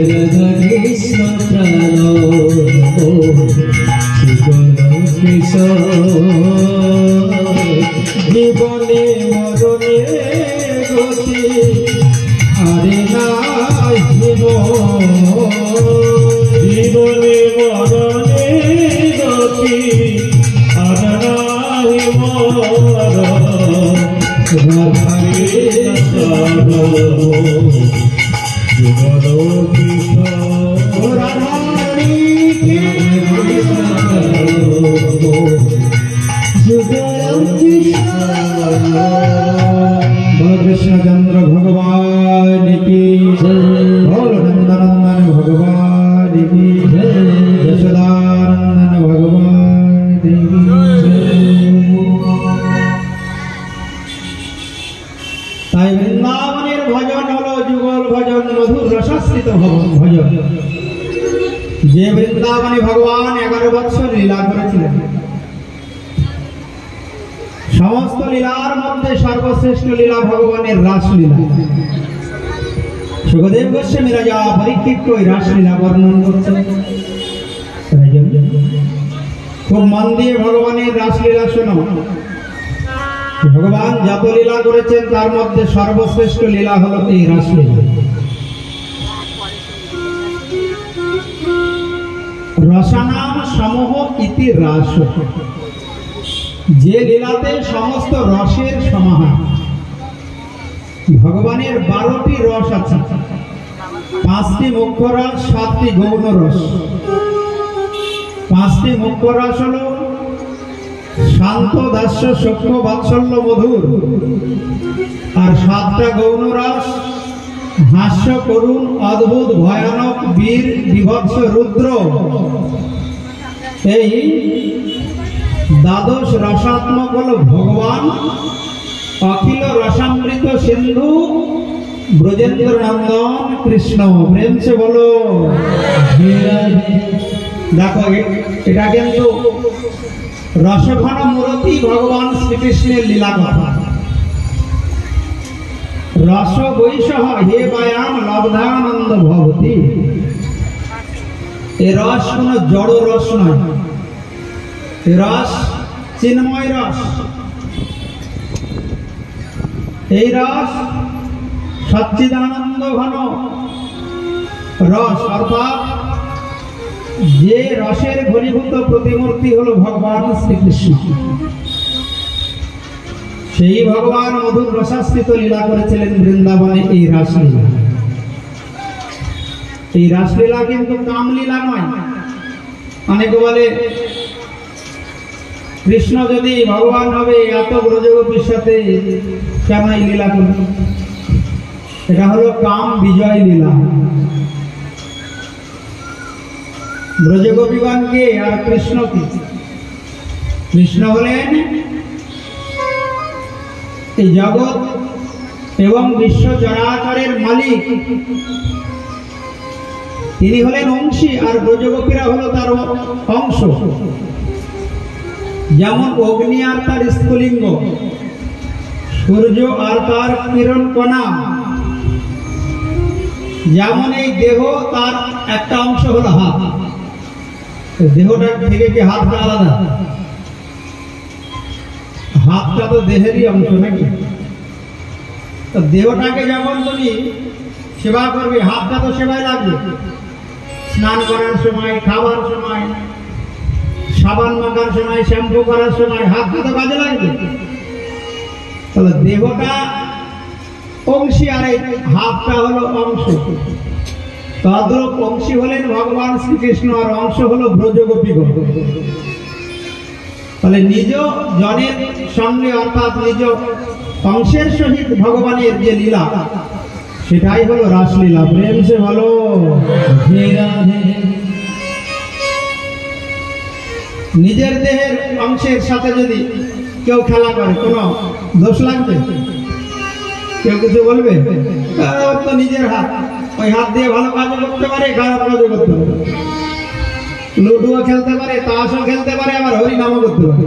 রাধা কৃষ্ণ প্রণম যুগল কিশোর। জীবনে মরণে कृष्णचंद्र भगवान की बोल नंदनंदन भगवान की यशोदानंदन भगवान की তাই বৃন্দাবনের ভজন হলো যুগল ভজন মধুর রসাশ্রিত ভজন। যে বৃন্দাবনে ভগবান 11 বছর লীলা করেছিলেন, সমস্ত লীলার মধ্যে সর্বশ্রেষ্ঠ লীলা ভগবানের রাসলীলা। সুখদেব গোস্বামী রাজা পরীক্ষিত ওই রাসলীলা বর্ণন করছেন। খুব মন দিয়ে ভগবানের রাসলীলা শোনো। ভগবান যত লীলা করেছেন তার মধ্যে সর্বশ্রেষ্ঠ লীলা হলো এই রাসলীলা। রসানাম সমূহ ইতি রাস, যে লীলাতে সমস্ত রসের সমাহার। ভগবানের 12টি রস আছে, 5টি মুখ্য রস, 7টি গৌণ রস। 5টি মুখ্য রস হল শান্ত, দাস্য, সূক্ষ্ম, বাৎসল্য, মধুর। আর 7টা গৌণ রস হাস্য, করুণ, অদ্ভুত, ভয়ানক, বীর, বিভৎস, রুদ্র। এই দ্বাদশ রসাত্মক হল ভগবান অখিল রসামৃত সিন্ধু ব্রজেন্দ্র নন্দন কৃষ্ণ। প্রেম সে বলো। দেখো এটা কিন্তু রসঘন মূরতি ভগবান শ্রীকৃষ্ণের লীলা কথা। রস বৈশহ হে বায়াম লব্ধানন্দ ভবতি। এ রস কোন জড় রস নয়, এ রস চিন্ময় রস। এই রস সচ্চিদানন্দ ঘন রস, অর্থাৎ যে রসের ঘনীভূত প্রতিমূর্তি হল ভগবান শ্রীকৃষ্ণ। সেই ভগবান মধুর রসাশ্রিত লীলা করেছিলেন বৃন্দাবনে এই রাসলীলা। এই রাসলীলা কিন্তু কামলীলা নয়। অনেকে বলে কৃষ্ণ যদি ভগবান হবে এত ব্রজগোপীর সাথে কেন এই লীলা করবে? এটা হলো কাম বিজয় লীলা। ব্রজগোপীগণকে আর কৃষ্ণকে, কৃষ্ণ হলেন এই জগৎ এবং বিশ্ব চরাচরের মালিক, তিনি হলেন অংশী, আর ব্রজগোপীরা হলো তার অংশ। যেমন অগ্নি আর তার স্ফুলিঙ্গ, সূর্য আর তার কিরণ কণা, যেমন এই দেহ তার একটা অংশ হলো হাত। দেহটা থেকে কি হাতটা আলাদা? হাতটা তো দেহেরই অংশ নাকি? তো দেহটাকে যেমন তুমি সেবা করবে, হাতটা তো সেবায় লাগবে। স্নান করার সময়, খাবার সময়, সাবান মাখার সময়, শ্যাম্পু করার সময় হাতটা তো কাজে লাগবে। তাহলে দেহটা অংশী আর এই হাতটা হলো অংশ। তদ্রূপ অংশী হলেন ভগবান শ্রীকৃষ্ণ আর অংশ হলো ব্রজগোপীগণ। তাহলে নিজ জনের সঙ্গে অর্থাৎ নিজ অংশের সহিত ভগবানের যে লীলা সেটাই হলো রাসলীলা। প্রেম সে বলো। নিজের দেহের অংশের সাথে যদি কেউ খেলা করে কোনো দোষ লাগবে? কেউ কিছু বলবে? তো নিজের হাত, ওই হাত দিয়ে ভালো কাজও করতে পারে, খারাপ কাজও করতে পারে। লুডুও খেলতে পারে, তাসও খেলতে পারে, আবার হরিনামও করতে পারে।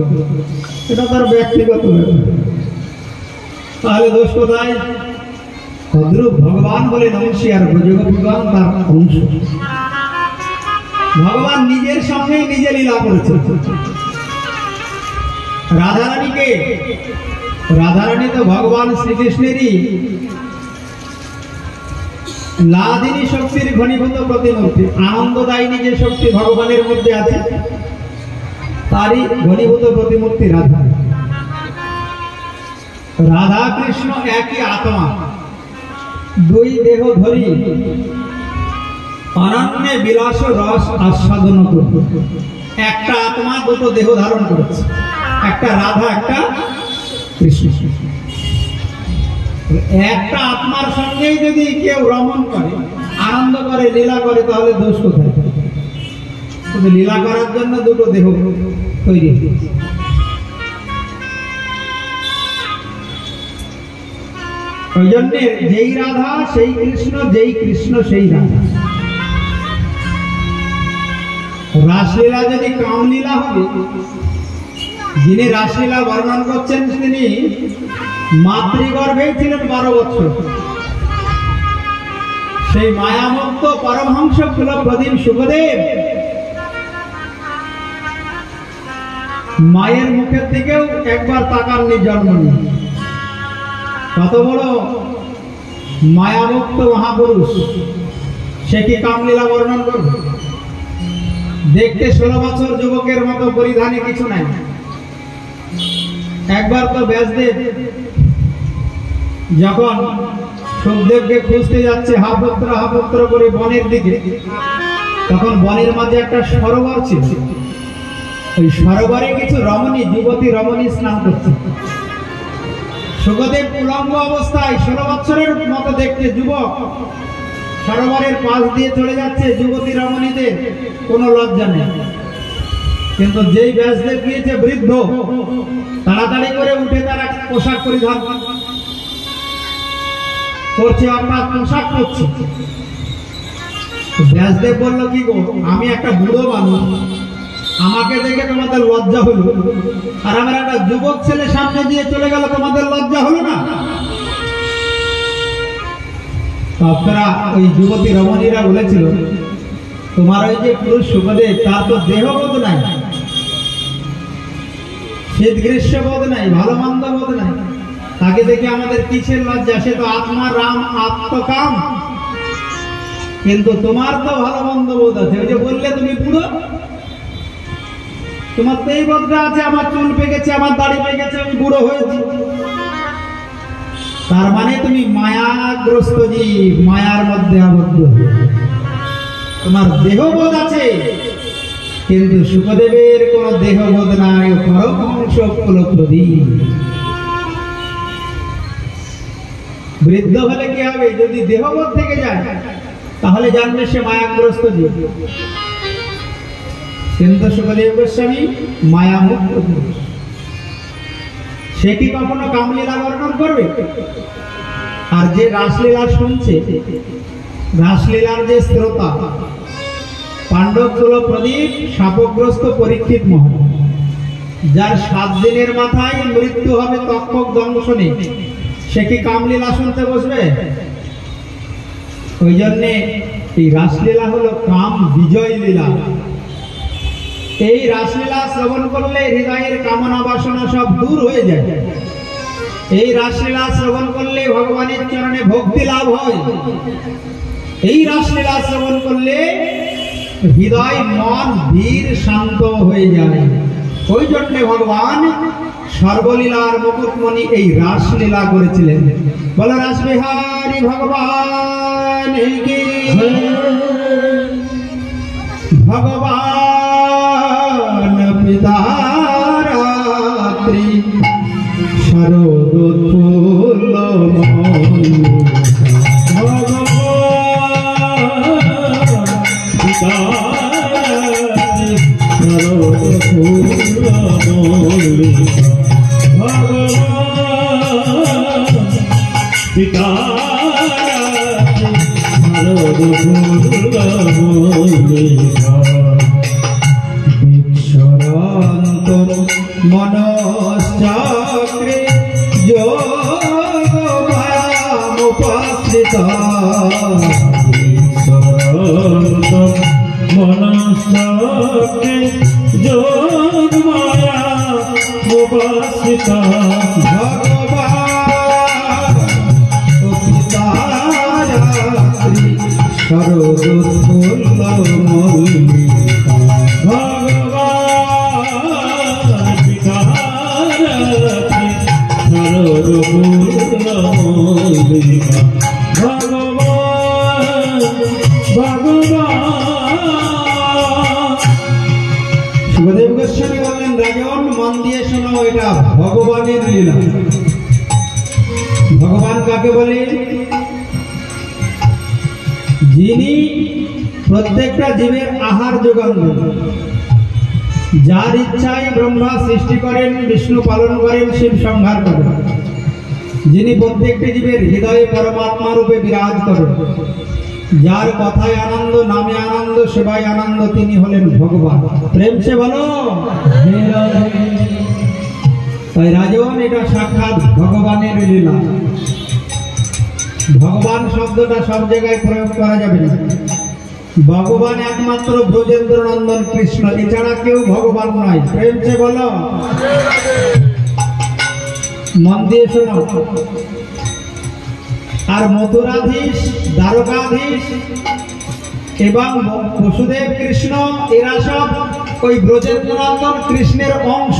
এটা তার ব্যক্তিগত ব্যাপার। তাহলে দোষ কোথায়? তদ্রূপ ভগবান বলেন অংশী আর ব্রজগোপীগণ তার অংশ। ভগবান নিজের সঙ্গে নিজে লীলা করেছেন। রাধারানীকে, রাধারানী তো ভগবান শ্রীকৃষ্ণেরই লাদিনী শক্তির ঘনীভূত প্রতিমূর্তি। আনন্দদায়িনী যে শক্তি ভগবানের মধ্যে আছে তারই ঘনীভূত প্রতিমূর্তি রাধা। রাধা কৃষ্ণ একই আত্মা, দুই দেহ ধরি অনন্যে বিলাস রস আস্বাদন করবে। একটা আত্মা দুটো দেহ ধারণ করেছে, একটা রাধা একটা কৃষ্ণ। একটা আত্মার সঙ্গেই যদি কেউ রমণ করে, আনন্দ করে, লীলা করে, তাহলে দোষ কোথায়? শুধু লীলা করার জন্য দুটো দেহ তৈরি। ওই জন্যে যেই রাধা সেই কৃষ্ণ, যেই কৃষ্ণ সেই রাধা। রাসলীলা যদি কামলীলা হবে, যিনি রাসলীলা বর্ণন করছেন তিনি মাতৃগর্ভেই ছিলেন 12 বছর। সেই মায়ামুক্ত পরমহংস কুলপ্রদীপ সুখদেব মায়ের মুখের দিকেও একবার তাকাননি জন্ম নিয়ে। কত বড় মায়ামুক্ত মহাপুরুষ, সে কি কামলীলা বর্ণন করবে? দেখতে 16 বছর যুবকের মতো, পরিধানে কিছু নাই। একবার তো ব্যাসদেব যখন সুখদেবকে খুঁজতে যাচ্ছে হাপত্র করে বনের দিকে, তখন বনের মাঝে একটা সরোবর ছিল। ওই সরোবরে কিছু রমণী, যুবতী রমণী স্নান করছে। সুখদেব উলঙ্গ অবস্থায় 16 বছরের মতো দেখতে যুবক সরোবরের পাশ দিয়ে চলে যাচ্ছে, যুবতী রমণীদের কোনো লজ্জা নেই। কিন্তু যেই ব্যাসদেব গিয়েছে বৃদ্ধ, তাড়াতাড়ি করে উঠে তারা পোশাক পরিধান করছে, অর্থাৎ পোশাক করছে। ব্যাসদেব বলল, কি গো, আমি একটা বুড়ো মানুষ, আমাকে দেখে তোমাদের লজ্জা হলো, আর আমার একটা যুবক ছেলে সামনে দিয়ে চলে গেল, তোমাদের লজ্জা হলো না? আপনারা ওই যুবতী রমণীরা বলেছিল, তোমার ওই যে পুরুষ সুখদেব, তার তো দেহবোধ নাই, শীত গ্রীষ্ম বোধ নাই, ভালো মন্দ বোধ নাই, তাকে দেখে আমাদের কিসের লজ্জা? সে তো আত্মা রাম, আত্মকাম। কিন্তু তোমার তো ভালো মন্দ বোধ আছে। ওই যে বললে তুমি বুড়ো, তোমার তো এই বোধটা আছে, আমার চুল পেকেছে, আমার দাড়ি পেকেছে, আমি বুড়ো হয়েছি। তার মানে তুমি মায়াগ্রস্ত জীব, মায়ার মধ্যে আবদ্ধ। তোমার দেহবোধ আছে, কিন্তু সুখদেবের কোন দেহবোধ নাই, পরমহংস কুলপ্রদীপ। বৃদ্ধ হলে কি হবে? যদি দেহবোধ থেকে যায়, তাহলে জানবে সে মায়াগ্রস্ত জীব। কিন্তু সুখদেব গোস্বামী মায়ামুক্ত, সে কি কখনো কামলীলা বর্ণন করবে? আর যে রাসলীলা শুনছে, রাসলীলার যে শ্রোতা, পাণ্ডব কুলপ্রদীপ শাপগ্রস্ত পরীক্ষিত মহারাজ, যার 7 দিনের মাথায় মৃত্যু হবে তক্ষক দংশনে, সে কি কামলীলা শুনতে বসবে? ওই জন্যে এই রাসলীলা হলো কাম বিজয় লীলা। এই রাসলীলা শ্রবণ করলে হৃদয়ের কামনা বাসনা সব দূর হয়ে যায়। এই রাসলীলা শ্রবণ করলে ভগবানের চরণে ভক্তি লাভ হয়। এই রাসলীলা শ্রবণ করলে হৃদয় মন ধীর শান্ত হয়ে যায়। ওই জন্যে ভগবান সর্বলীলার মুকুটমণি এই রাসলীলা করেছিলেন। বলো রাসবিহারী ভগবান কি ভগবান পিতা রাত্রি শরদোৎফুল্ল বিশ্বরন্ত মনশ্চক্রে যোগ মায়ামুপাশ্রিত বিশ্বরন্ত মনশ্চক্রে যোগ মায়ামুপাশ্রিত ভগবান পিতারাত্রি শরদোৎফুল্ল মল্লিকা ভগবান পিতারাত্রি শরদোৎফুল্ল মন দিয়ে শোনো, এটা ভগবানের লীলা। ভগবান কাকে বলে? যিনি প্রত্যেকটা জীবের আহার যোগান দেন, যার ইচ্ছায় ব্রহ্মা সৃষ্টি করেন, বিষ্ণু পালন করেন, শিব সংহার করেন, যিনি প্রত্যেকটি জীবের হৃদয়ে পরমাত্মা রূপে বিরাজ করেন, যার কথায় আনন্দ, নামে আনন্দ, সেবায় আনন্দ, তিনি হলেন ভগবান। প্রেম সে বলো। তাই রাজন, এটা সাক্ষাৎ ভগবানের লীলা। ভগবান শব্দটা সব জায়গায় প্রয়োগ করা যাবে না। ভগবান একমাত্র ব্রজেন্দ্র নন্দন কৃষ্ণ, এছাড়া কেউ ভগবান নয়। প্রেম সে বলো। মন দিয়ে শোনো। আর মথুরাধীশ, দ্বারকাধীশ এবং বসুদেব কৃষ্ণ, এরা সব ওই ব্রজেন্দ্র নন্দন কৃষ্ণের অংশ।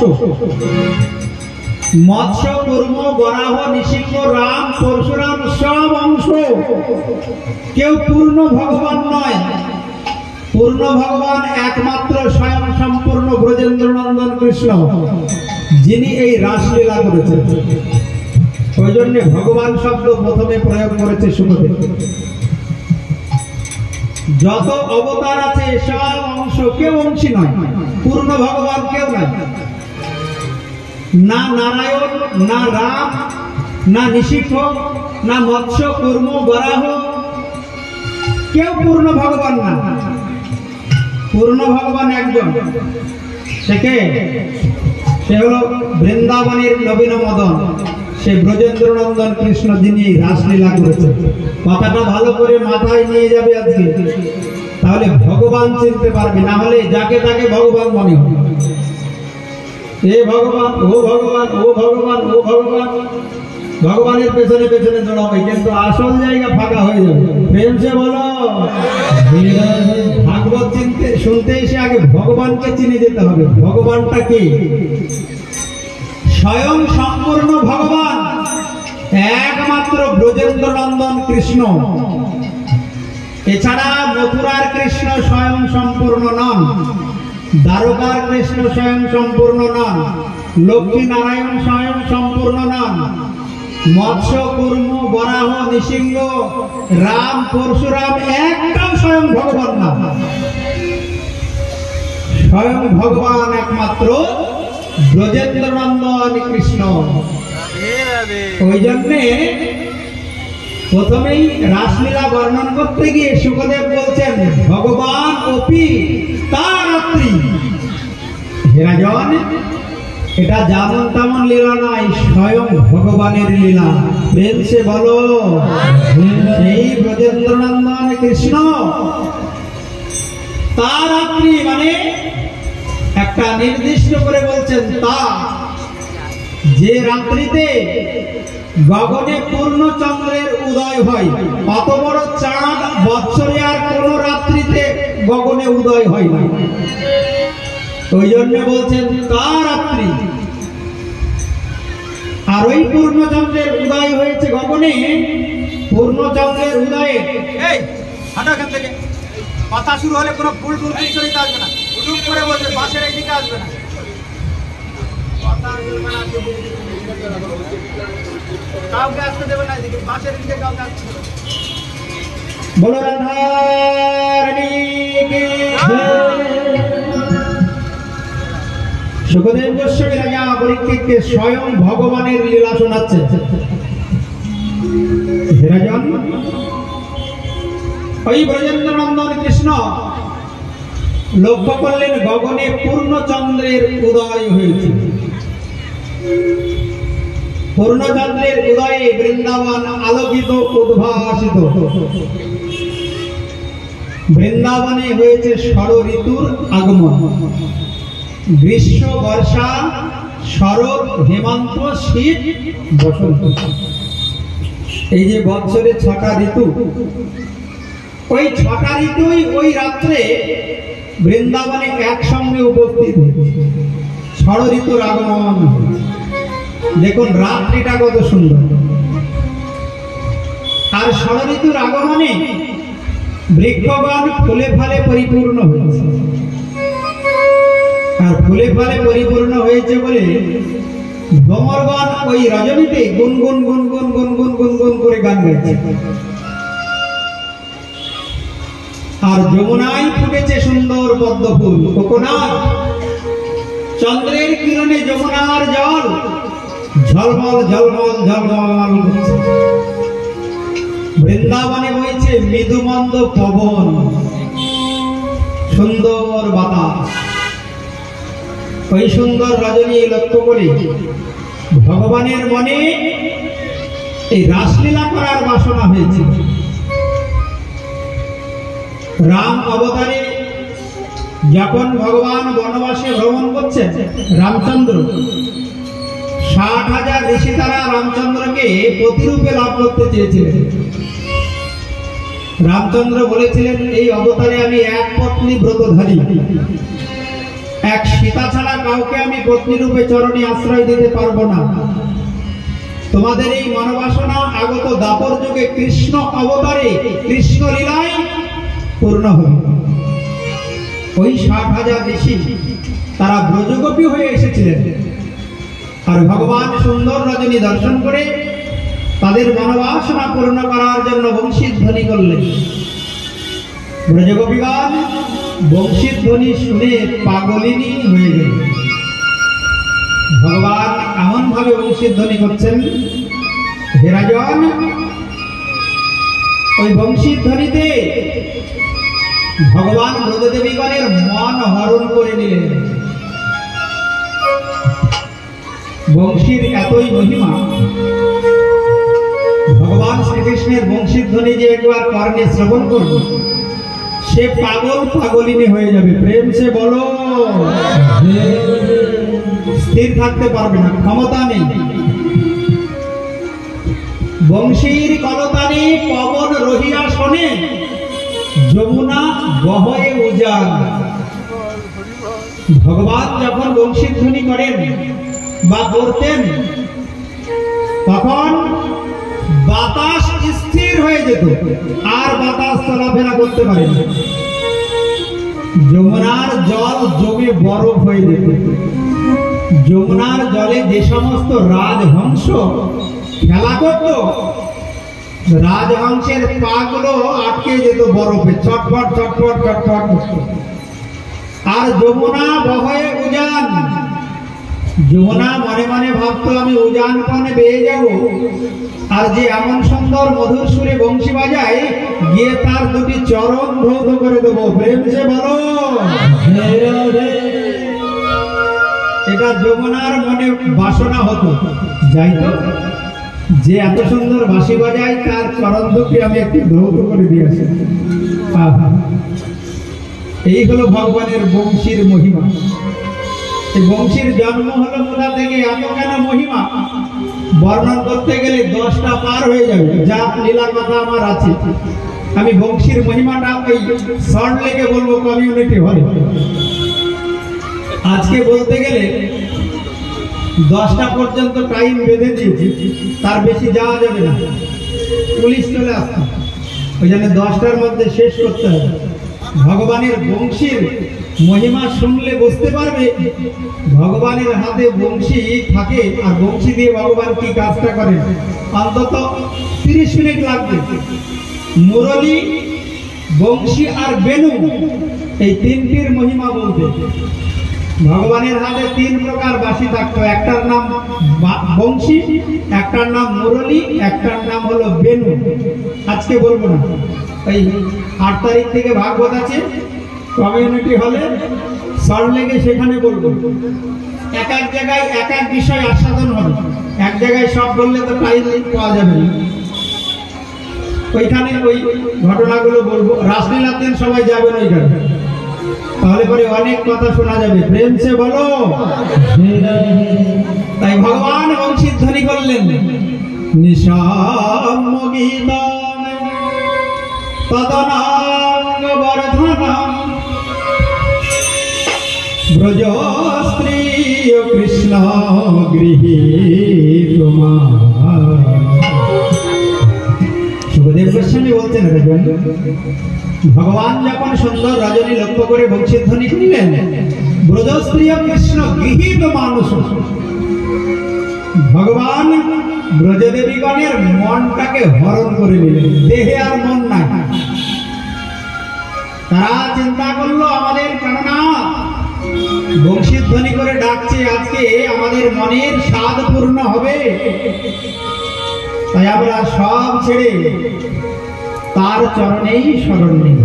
মৎস্য, কুর্ম, বরাহ, নৃসিংহ, রাম, পরশুরাম সব অংশ। কেউ পূর্ণ ভগবান নয়। পূর্ণ ভগবান একমাত্র স্বয়ং সম্পূর্ণ ব্রজেন্দ্র নন্দন কৃষ্ণ, যিনি এই রাসলীলা করেছেন। ওই জন্য ভগবান শব্দ প্রথমে প্রয়োগ করেছে সুখদেব। যত অবতার আছে সব অংশ, কেউ অংশী নয়। পূর্ণ ভগবান কেউ নয়। না নারায়ণ, না রাম, না নৃসিংহ, না মৎস্য, কুর্ম, বরাহ, কেউ পূর্ণ ভগবান না। পূর্ণ ভগবান একজন। সে হলো বৃন্দাবনের নবীন মদন, সে ব্রজেন্দ্র নন্দন কৃষ্ণ, যিনি রাসলীলা করেছেন। কথাটা ভালো করে মাথায় নিয়ে যাবে আজকে, তাহলে ভগবান চিনতে পারবে। না হলে যাকে তাকে ভগবান মনে হবে। এ ভগবান, ও ভগবান, ও ভগবান, ও ভগবান, ভগবানের পেছনে পেছনে দৌড়াবে, কিন্তু আসল জায়গা ফাঁকা হয়ে যাবে। প্রেম সে বলো। ভাগবত শুনতে এসে আগে ভগবানকে চিনে যেতে হবে। ভগবানটা কে? স্বয়ং সম্পূর্ণ ভগবান একমাত্র ব্রজেন্দ্র নন্দন কৃষ্ণ। এছাড়া মথুরার কৃষ্ণ স্বয়ং সম্পূর্ণ নন, দ্বারকার কৃষ্ণ স্বয়ং সম্পূর্ণ নন, লক্ষ্মী নারায়ণ স্বয়ং সম্পূর্ণ নন, মৎস্য, কুর্ম, বরাহ, নৃসিংহ, রাম, পরশুরাম একটাও স্বয়ং ভগবান না। স্বয়ং ভগবান একমাত্র ব্রজেন্দ্র নন্দন কৃষ্ণ। ওই জন্যে প্রথমেই রাসলীলা বর্ণন করতে গিয়ে সুখদেব বলছেন, ভগবান অপি তারাত্রি। হে রাজন, এটা যেমন তেমন লীলা নয়, স্বয়ং ভগবানের লীলা। প্রেম সে বলো। সেই ব্রজেন্দ্র নন্দন কৃষ্ণ তারাত্রি মানে একটা নির্দিষ্ট করে বলছেন, তা যে রাত্রিতে গগনে পূর্ণ চন্দ্রের উদয় হয়, অত বড় চাঁদ বৎসরে আর কোন রাত্রিতে গগনে উদয় হয় না। ওই জন্য বলছেন তা রাত্রি। আর ওই পূর্ণচন্দ্রের উদয় হয়েছে গগনে। পূর্ণচন্দ্রের উদয়ে, এই হাঁটা এখান থেকে, কথা শুরু হলে কোনো ফুল টুল চরিতে আসবে না, উঠুক করে বলছে বাসের এইদিকে আসবে না, কাউকে আসতে দেবে না, এদিকে বাসের দিকে কাউকে আসতে দেবে। বলো রাধারানী কি সুখদেব গোস্বামী রাজা পরীক্ষিতকে স্বয়ং ভগবানের লীলা শোনাচ্ছে। রাজন, ওই ব্রজেন্দ্র নন্দন কৃষ্ণ লক্ষ্য করলেন গগনে পূর্ণচন্দ্রের উদয় হয়েছে। পূর্ণচন্দ্রের উদয়ে বৃন্দাবন আলোকিত, উদ্ভাসিত। বৃন্দাবনে হয়েছে ষড় ঋতুর আগমন। গ্রীষ্ম, বর্ষা, শরৎ, হেমন্ত, শীত, বসন্ত। এই যে বৎসরে ৬টা ঋতু, ওই ৬টা ঋতুই ওই রাত্রে বৃন্দাবনে একসঙ্গে উপস্থিত হয়েছে। ষড় ঋতুর আগমন। দেখুন রাত্রিটা কত সুন্দর। আর ষড় ঋতুর আগমনে বৃক্ষগণ ফুলে ফলে পরিপূর্ণ হয়েছে। আর ফুলে ফলে পরিপূর্ণ হয়েছে বলে ভ্রমরগণ ওই রজনীতে গুনগুন গুনগুন গুনগুন গুনগুন করে গান গাইছে। আর যমুনায় ফুটেছে সুন্দর পদ্ম ফুল, কোকোনাট। চন্দ্রের কিরণে যমুনার জল ঝলমল ঝলমল ঝলমল করছে। বৃন্দাবনে বইছে মৃদুমন্দ পবন, সুন্দর বাতাস। ওই সুন্দর রজনী লক্ষ্য করে ভগবানের মনে এই রাসলীলা করার বাসনা হয়েছে। রাম অবতারে যখন ভগবান বনবাসে ভ্রমণ করছেন, রামচন্দ্র 60,000 ঋষি তারা রামচন্দ্রকে প্রতিরূপে লাভ করতে চেয়েছিলেন। রামচন্দ্র বলেছিলেন, এই অবতারে আমি এক পত্নী ব্রতধারী, এক সীতা ছাড়া কাউকে আমি পত্নী রূপে চরণে আশ্রয় দিতে পারবো না। তোমাদের এই মনোবাসনা আগত দাপর যুগে কৃষ্ণ অবতারে কৃষ্ণ লীলায় পূর্ণ হবে। ওই 60,000 ঋষি তারা ব্রজগোপী হয়ে এসেছিলেন। আর ভগবান সুন্দর রজনী দর্শন করে তাদের মনোবাসনা পূর্ণ করার জন্য বংশীধ্বনি করলেন। ব্রজগোপীগণ বংশীধ্বনি শুনে পাগলিনী হয়ে গেল। ভগবান এমন ভাবে বংশীধ্বনি করছেন, হে রাজন, ওই বংশীধ্বনিতে ভগবান ব্রজদেবীগণের মন হরণ করে নিলেন। বংশীর এতই মহিমা, ভগবান শ্রীকৃষ্ণের বংশীধ্বনি যে একবার কর্ণে শ্রবণ করবে, সে পাগল পাগলিনী হয়ে যাবে। প্রেম সে বলো, স্থির থাকতে পারবে না, ক্ষমতা নেই। বংশীর কলতানে পবন রহিয়া শোনে, যমুনা বহয়ে উজান। ভগবান যখন বংশীধ্বনি করেন বা করতেন, তখন বাতাস স্থির হয়ে যেত, আর বাতাস চলাফেরা করতে পারে না। যমুনার জল জমে বরফ হয়ে যেত। যমুনার জলে যে সমস্ত রাজহংস খেলা করত, রাজহংসের পাগুলো আটকে যেত বরফে, ছটফট ছটফট ছটফট করত। আর যমুনা বহয়ে উজান, যমুনা মনে মনে ভাবতো আমি উজান পানে বেয়ে যাব, আর যে এমন সুন্দর মধুর সুরে বংশী বাজায়, গিয়ে তার দুটি চরণ ধৌত করে দেবো। প্রেম সে বলো, এটা যমুনার মনে বাসনা হতো। যাই তো, যে এত সুন্দর বাঁশি বাজায়, তার চরণ দুটি আমি একটু ধৌত করে দিয়েছি। এই হলো ভগবানের বংশীর মহিমা। এই বংশীর জন্ম হলো কোথা থেকে, এত কেন মহিমা বর্ণন করতে গেলে 10টা পার হয়ে যাবে। যা লীলার কথা আমার আছে, আমি বংশীর মহিমাটা ওই শর্ট লেগে বলবো কমিউনিটি হলে। আজকে বলতে গেলে 10টা পর্যন্ত টাইম বেঁধে দিয়েছি, তার বেশি যাওয়া যাবে না, পুলিশ চলে আসবে। ওই জন্য 10টার মধ্যে শেষ করতে হবে। ভগবানের বংশীর মহিমা শুনলে বুঝতে পারবে ভগবানের হাতে বংশী থাকে, আর বংশী দিয়ে ভগবান কি কাজটা করেন। অন্তত 30 মিনিট লাগবে। মুরলী, বংশী আর বেনু, এই তিনটির মহিমা বলতে। ভগবানের হাতে 3 প্রকার বাঁশি থাকতো। একটার নাম বংশী, একটার নাম মুরলী, একটার নাম হলো বেনু। আজকে বলবো না, এই 8 তারিখ থেকে ভাগবত আছে কমিউনিটি হলে, সল্ট লেগে, সেখানে বলবো। এক এক জায়গায় এক এক বিষয় আস্বাদন হবে। এক জায়গায় সব বললে তো টাইম পাওয়া যাবে না। ওইখানে ওই ঘটনাগুলো বলবো। রাসলীলার দিন সবাই যাবেন ওইখানে, তাহলে পরে অনেক কথা শোনা যাবে। প্রেম সে বলো। তাই ভগবান বংশীধ্বনি করলেন, নিশাম্য গীতম তদনাঙ্গ বর্ধনম ব্রজ স্ত্রী কৃষ্ণ গৃহী তোমার। সুখদেব গোস্বামী বলছেন, রাজন, ভগবান যখন সুন্দর রজনী লক্ষ্য করে বংশীধ্বনি করিলেন, ব্রজস্ত্রীয় কৃষ্ণ গৃহীত মানুষ, ভগবান ব্রজদেবীগণের মনটাকে হরণ করে নিলেন, দেহে আর মন নাই। তারা চিন্তা করলো আমাদের প্রাণনাথ বংশীধ্বনি করে ডাকছে, আজকে আমাদের মনের স্বাদ পূর্ণ হবে, তাই আমরা সব ছেড়ে তার চরণেই শরণ নিই।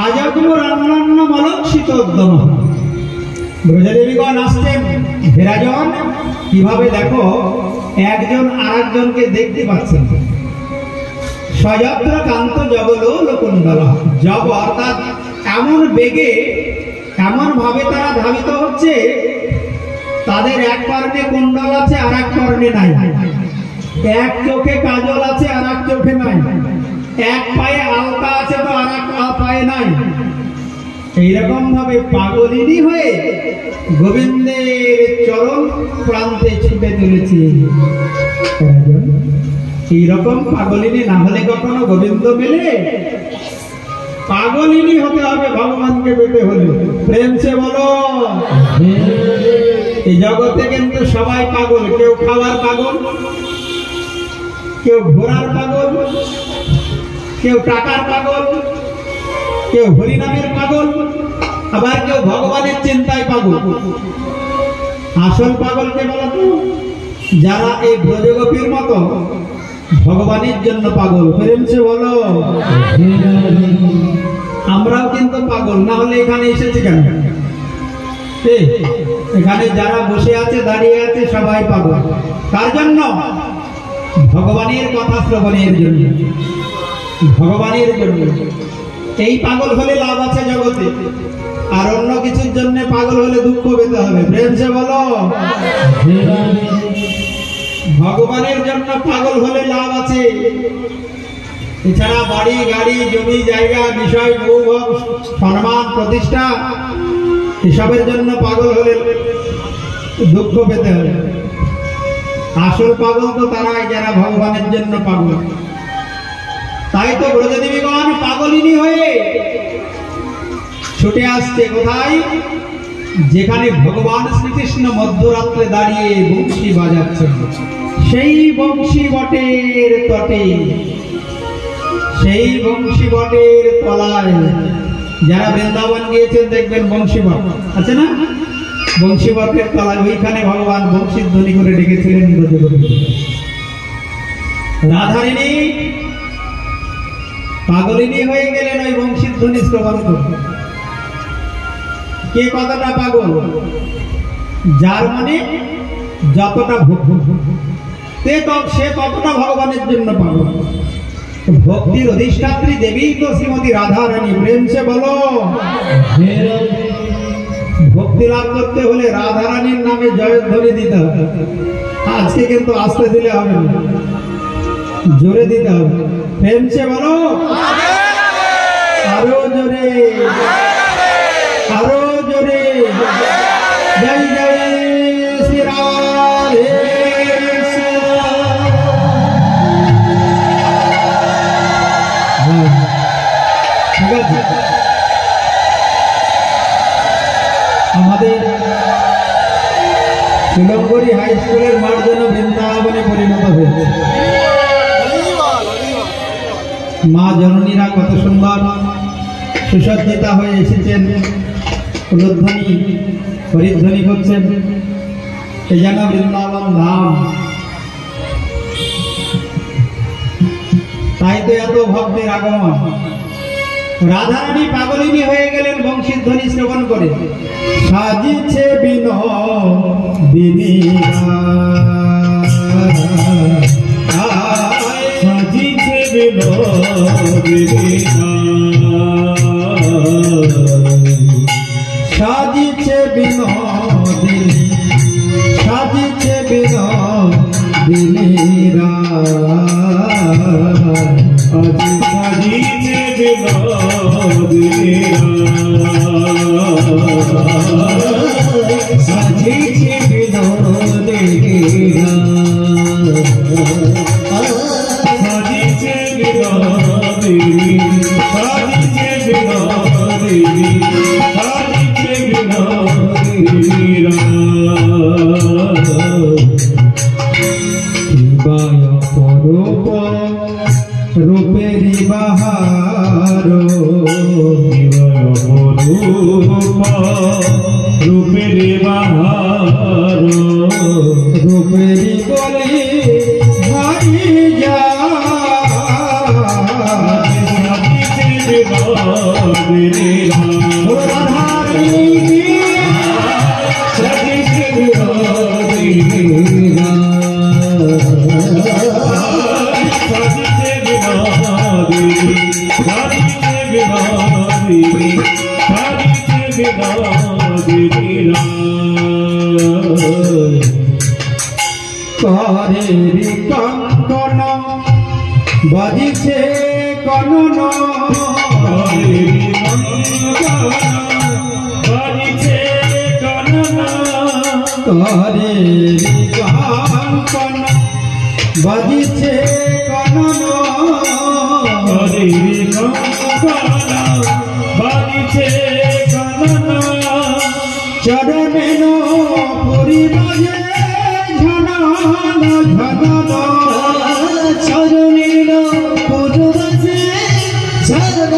আজগ্ম রান্নান্ন মলক্ষিত উদ্যম। ব্রজদেবীগণ আসছেন, হে রাজন কিভাবে দেখো একজন আরেকজনকে দেখতে পাচ্ছেন। সযত্র কান্ত জগলো লোকুন্দল, জগ অর্থাৎ এমন বেগে এমন ভাবে তারা ধাবিত হচ্ছে, তাদের এক কর্ণে কুণ্ডল আছে আর এক কর্ণে নাই, এক চোখে কাজল আছে আর এক চোখে নাই, এক পায়ে আলতা আছে তো আর এক পায়ে নাই। এইরকম ভাবে পাগলিনী হয়ে গোবিন্দের চরণ প্রান্তে ছুটে চলেছে। এইরকম পাগলিনী না হলে কখনো গোবিন্দ মেলে? পাগলিনী হতে হবে ভগবানকে পেতে হলে। প্রেম সে বলো। এই জগতে কিন্তু সবাই পাগল, কেউ খাওয়ার পাগল, কেউ ঘোরার পাগল, কেউ টাকার পাগল, কেউ হরিনামের পাগল, আবার কেউ ভগবানের চিন্তায় পাগল। আসল পাগলকে বলতো যারা এই ব্রজগোপীর মতো ভগবানের জন্য পাগল। প্রেম সে বলো। আমরাও কিন্তু পাগল, না হলে এখানে এসেছি কেন? এখানে যারা বসে আছে দাঁড়িয়ে আছে সবাই পাগল। কার জন্য? ভগবানের কথা শ্রবণের জন্য, ভগবানের জন্য। এই পাগল হলে লাভ আছে জগতে, আর অন্য কিছুর জন্য পাগল হলে দুঃখ পেতে হবে। প্রেম সে বলো। ভগবানের জন্য পাগল হলে লাভ আছে। এছাড়া বাড়ি গাড়ি জমি জায়গা বিষয় ভোগ সম্মান প্রতিষ্ঠা এসবের জন্য পাগল হলে দুঃখ পেতে হবে। আসল পাগল তো তারাই যারা ভগবানের জন্য পাগল। তাই তো ব্রজদেবীগণ পাগলিনী হয়ে ছুটে আসছে কোথায়? যেখানে ভগবান শ্রীকৃষ্ণ মধ্যরাত্রে দাঁড়িয়ে বংশী বাজাচ্ছেন, সেই বংশী বটের তটে, সেই বংশী বটের তলায়। যারা বৃন্দাবন গিয়েছেন দেখবেন বংশী বট আছে না? বংশী বটের তলায় ওইখানে ভগবান বংশী ধ্বনি করে ডেকেছিলেন ব্রজগোপী। রাধারিণী পাগলিনী হয়ে গেলেন ওই বংশী ধ্বনি শ্রবণ করতে। কে কতটা পাগল? যার মনে যতটা সে ততটা ভগবানের জন্য পাগল। ভক্তির অধিষ্ঠাত্রী দেবী তো শ্রীমতী রাধারানী। প্রেম সে বলো। ভক্তি লাভ করতে হলে রাধারানীর নামে জয়ধ্বনি দিতে হবে। আজকে কিন্তু আসতে দিলে হবে না, জোরে দিতে হবে। প্রেম সে বলো। আরো জোরে, আরো জোরে। জয় জয় শ্রী রাধে। ঠিক আছে, আমাদের শিলংগড়ি হাই স্কুলের মাঠ যেন বৃন্দাবনে পরিণত হয়েছে। মা জননীরা কত সুন্দর সুসজ্জিতা হয়ে এসেছেন, উলধ্বনি হরিধ্বনি করছেন। এই যেন বৃন্দাবন ধাম। তাই তো এত ভক্তের আগমন। রাধারানী পাগলিনী হয়ে গেলেন বংশীর ধ্বনি শ্রবণ করে। সাজিছে বিনোদিনী, সাজিছে বিনোদিনী, সাজিছে বিনোদিনী, সাজিছে বিনোদিনী সাজিছে বিনোদিনী, সাজিছে বিনোদিনী করেরি কঙ্কন বাজিছে কনন করেরি কঙ্কন বাজিছে কনন চরণেন পুরী বাজে ঝনন ঝনন চরণের পুরী বাজে ঝনন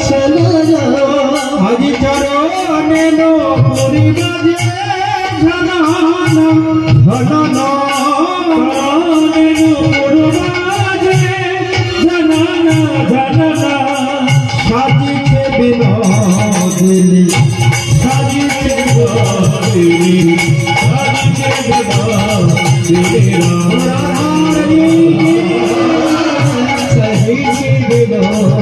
ঝনন আজি চরণেন পুরী বাজে ঝনন ঝনন সাজিছে বিনোদিনী সাজিছে বিনোদিনী সহিছে বিনোদিনী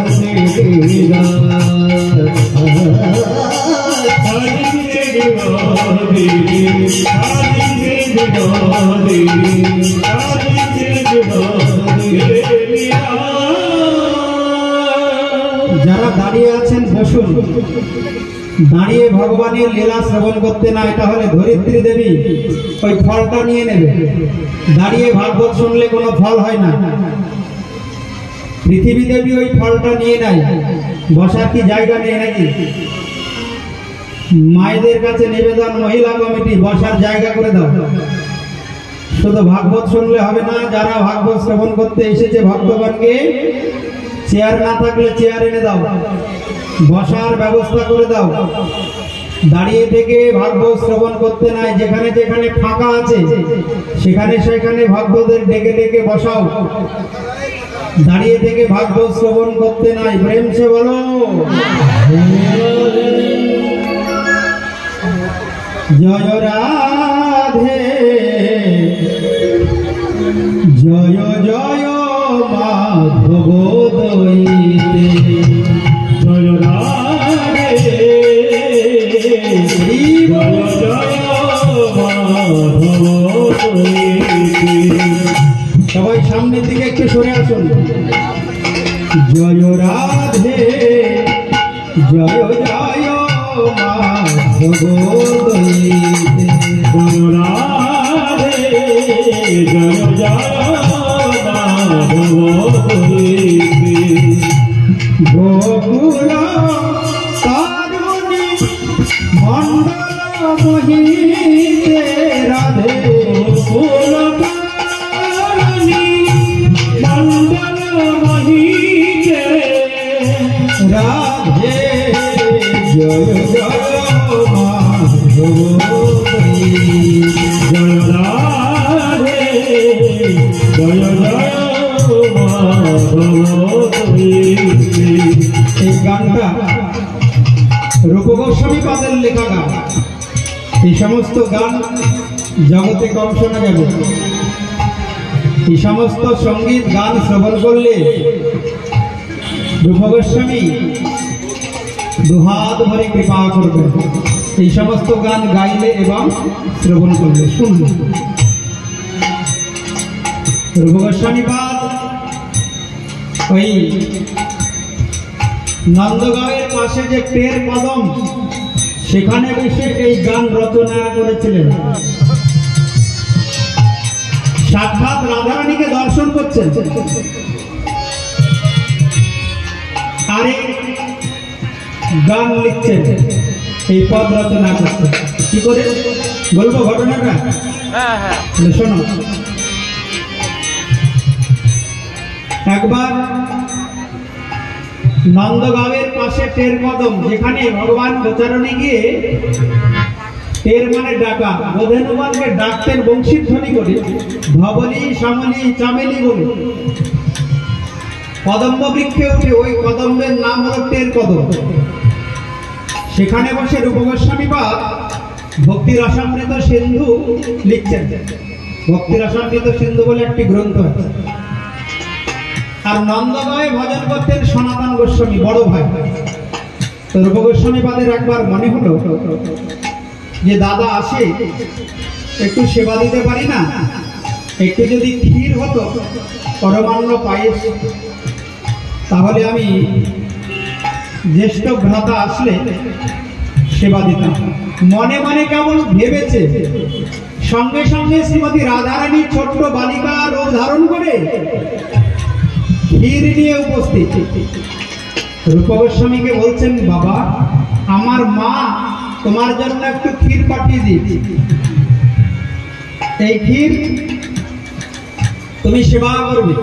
যারা দাঁড়িয়ে আছেন বসুন। দাঁড়িয়ে ভগবানের লীলা শ্রবণ করতে নাই তাহলে ধরিত্রী দেবী ওই ফলটা নিয়ে নেবে। দাঁড়িয়ে ভাগবত শুনলে কোনো ফল হয় না। পৃথিবী দেবী ওই ফলটা নিয়ে নেয়। বসার কি জায়গা নেই নাকি? মায়েদের কাছে নিবেদন, মহিলা কমিটি বসার জায়গা করে দাও। শুধু ভাগবত শুনলে হবে না, যারা ভাগবত শ্রবণ করতে এসেছে ভক্তগণকে চেয়ার না থাকলে চেয়ার এনে দাও, বসার ব্যবস্থা করে দাও। দাঁড়িয়ে থেকে ভাগবত শ্রবণ করতে নাই, যেখানে যেখানে ফাঁকা আছে সেখানে সেখানে ভক্তদের ডেকে ডেকে বসাও। দাঁড়িয়ে থেকে ভাগবত শ্রবণ করতে নাই। প্রেম সে বলো জয় রাধে জয় জয় মাধব দইতে জয় রাধে জয় জয় মাধব দইতে। সবাই সামনের দিকে একটু সরে আসুন। জয় রাধে জয় জয় মাধব দইতে জয় রাধে জয় জয় মাধব দইতে। গোকুল তারুণী মন্ডল মহিতে রাধে গোকুল তারুণী মন্ডল মহিতে রাধে জয় জয় মাধব দইতে জয় রাধে জয় জয় মাধব দইতে। এই গানটা রূপ গোস্বামী পাদের লেখা গান। এই সমস্ত গান জগতে কম শোনা যাবে। এই সমস্ত সঙ্গীত গান শ্রবণ করলে রূপ গোস্বামী দুহাত ভরে কৃপা করবে। এই সমস্ত গান গাইলে এবং শ্রবণ করলে শুনলে রূপ গোস্বামী পাদ ওই নন্দগাঁওয়ের পাশে যে টের কদম সেখানে বসে এই গান রচনা করেছিলেন। সাক্ষাৎ রাধারানীকে দর্শন করছেন আর এই গান লিখছেন, এই পদ রচনা করছেন। কি করে বলবো ঘটনাটা? শোনো। একবার নন্দগাঁওয়ের পাশে টের কদম, যেখানে ভগবান গোচারণে গিয়ে টের মানে ডাকা, বোধেনুমানকে ডাকতেন বংশীধ্বনি করে, ধবলি শ্যামলি চামেলি বলে। কদম্ব বৃক্ষে উঠে ওই কদম্বের নাম হলো টের কদম। সেখানে বসে রূপ গোস্বামী পাদ ভক্তি রসামৃত সিন্ধু লিখছেন। ভক্তি রসামৃত সিন্ধু বলে একটি গ্রন্থ আছে। আর নন্দগাঁয়ে ভজন করতেন সনাতন গোস্বামী, বড় ভাই। তো রূপ গোস্বামী পাদের একবার মনে হলো যে দাদা আসে একটু সেবা দিতে পারি না? একটু যদি ক্ষীর হতো, পরমান্ন পায়েস, তাহলে আমি জ্যেষ্ঠ ভ্রাতা আসলে সেবা দিতাম। মনে মনে কেমন ভেবেছে, সঙ্গে সঙ্গে শ্রীমতী রাধারানী ছোট্ট বালিকা রূপ ধারণ করে ক্ষীর নিয়ে উপস্থিত। রূপ গোস্বামীকে বলছেন, বাবা, আমার মা তোমার জন্য একটু ক্ষীর পাঠিয়ে দিয়েছি, এই ক্ষীর তুমি সেবা করবে।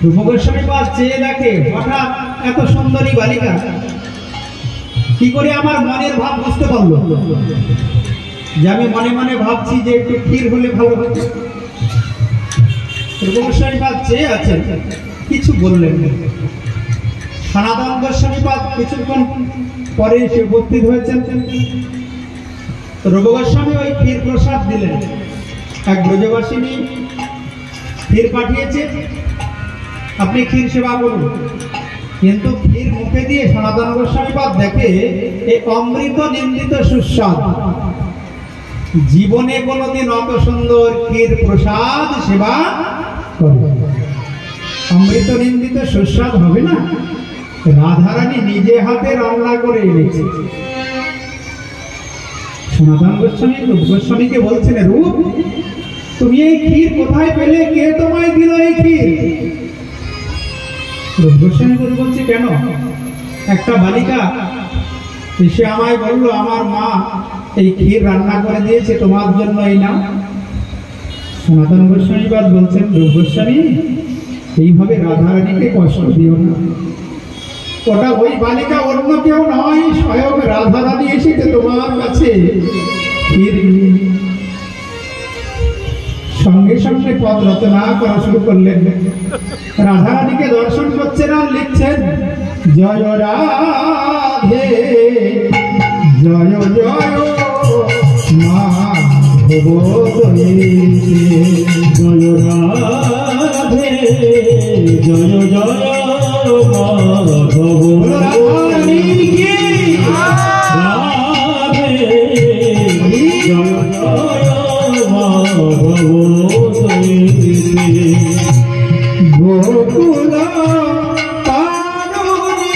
রূপ গোস্বামী পাদ চেয়ে দেখে, হঠাৎ এত সুন্দরী বালিকা, কি করে আমার মনের ভাব বুঝতে পারলো যে আমি মনে মনে ভাবছি যে একটু ক্ষীর হলে ভালো হতো। রূপ গোস্বামী পাদ চেয়ে আছেন, কিছু বললেন না। সনাতন গোস্বামী পাদ কিছুক্ষণ পরে এসে উপস্থিত হয়েছেন। রূপ গোস্বামী ওই ক্ষীর প্রসাদ দিলেন। এক ব্রজবাসিনী ক্ষীর পাঠিয়েছে, আপনি ক্ষীর সেবা করুন। কিন্তু ক্ষীর মুখে দিয়ে সনাতন গোস্বামী পাদ দেখে এই অমৃত নিন্দিত সুস্বাদ। জীবনে কোনোদিন অত সুন্দর ক্ষীর প্রসাদ সেবা করবে, অমৃত নিন্দিত সুস্বাদ হবে না? রাধারানী নিজে হাতে রান্না করে এনেছে। সনাতন গোস্বামী রূপ গোস্বামীকে বলছেন, রূপ, তুমি এই ক্ষীর কোথায় পেলে? কে তোমায় দিল এই ক্ষীর? রূপ গোস্বামী বলছে, কেন? একটা বালিকা এসে আমায় বললো, আমার মা এই ক্ষীর রান্না করে দিয়েছে, তোমার জন্য এই নাও। সনাতন গোস্বামী পাদ বলছেন, রূপ গোস্বামী, এইভাবে রাধারানীকে কষ্ট দিও না। ওটা ওই বালিকা অন্য কেউ নয়, স্বয়ং রাধারানী এসেছে তোমার কাছে ক্ষীর নিয়ে। সঙ্গে সঙ্গে পদ রচনা করা শুরু করলেন। রাধারানীকে দর্শন করছেন আর লিখছেন, জয় রাধে জয় জয় মাধব দয়িতে, জয় রাধে জয় জয় মাধব রাধারানীকে রাধে জয় জয় মাধব দয়িতে, গোকুল তারুণী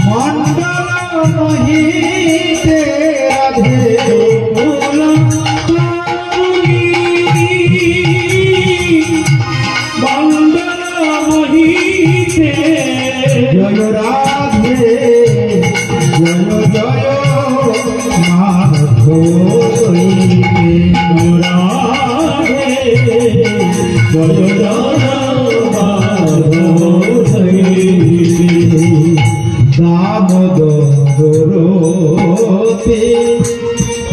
মণ্ডল মহিতে রাধে, গোকুল তারুণী মণ্ডল মহিতে, জয় রাধে জয় জয় মাধব দয়িতে, রাধে জয় জয় মাধব দয়িতে, দামোদরতে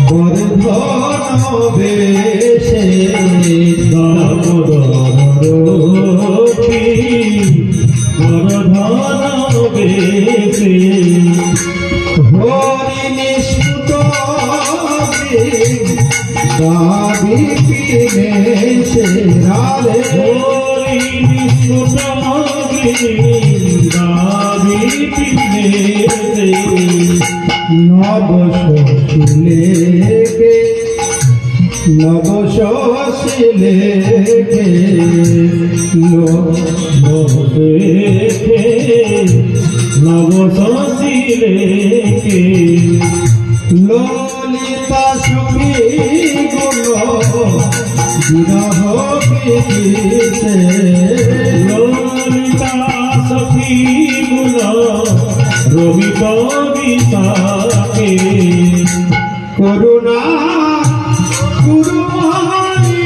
বর্ধন বেশে, দামোদরতি বর্ধন বেশে, হরি নিষ্পুত দাবি পিনেশে রাধে, হরি নিষ্কুটমগি দাবি পিনেশে, নব শশিলেকে নব শশিলেকে নবদেখে নবশশিলেকে, ললিতা সখী গুণ বিরহ গীতে, ললিতা সখী গুণ রবি কবিতাকে, করুণা গুরুমানি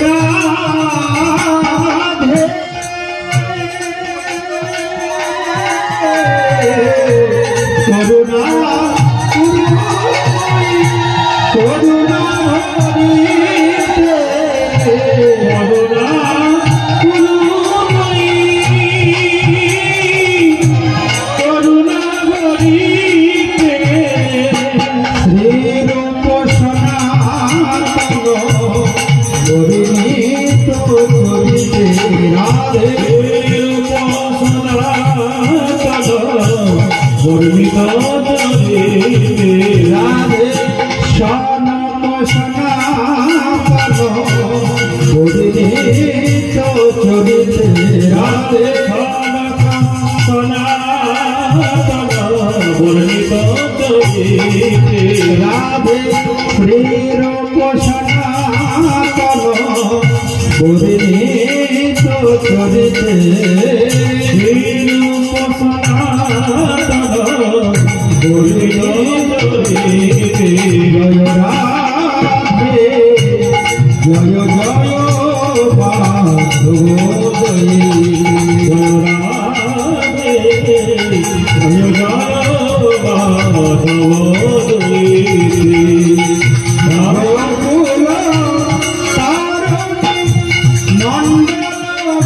রাধে, করুণা গুরুমানি করুণা হরিতে, করুণা গুরুময়ী করুণা গরিতে, সনাতন পরিণীত চরিতে রাধে বর্ণিত চরিতে রাধে শ্রীরূপ সনাতন পরিণীত চরিতে শ্রীরূপ সনাতন বর্ণিত চরিতে জয় রাধে জয় জয় মাধব জয় রাধে জয় জয় মাধব রামকুল তারণী মণ্ডল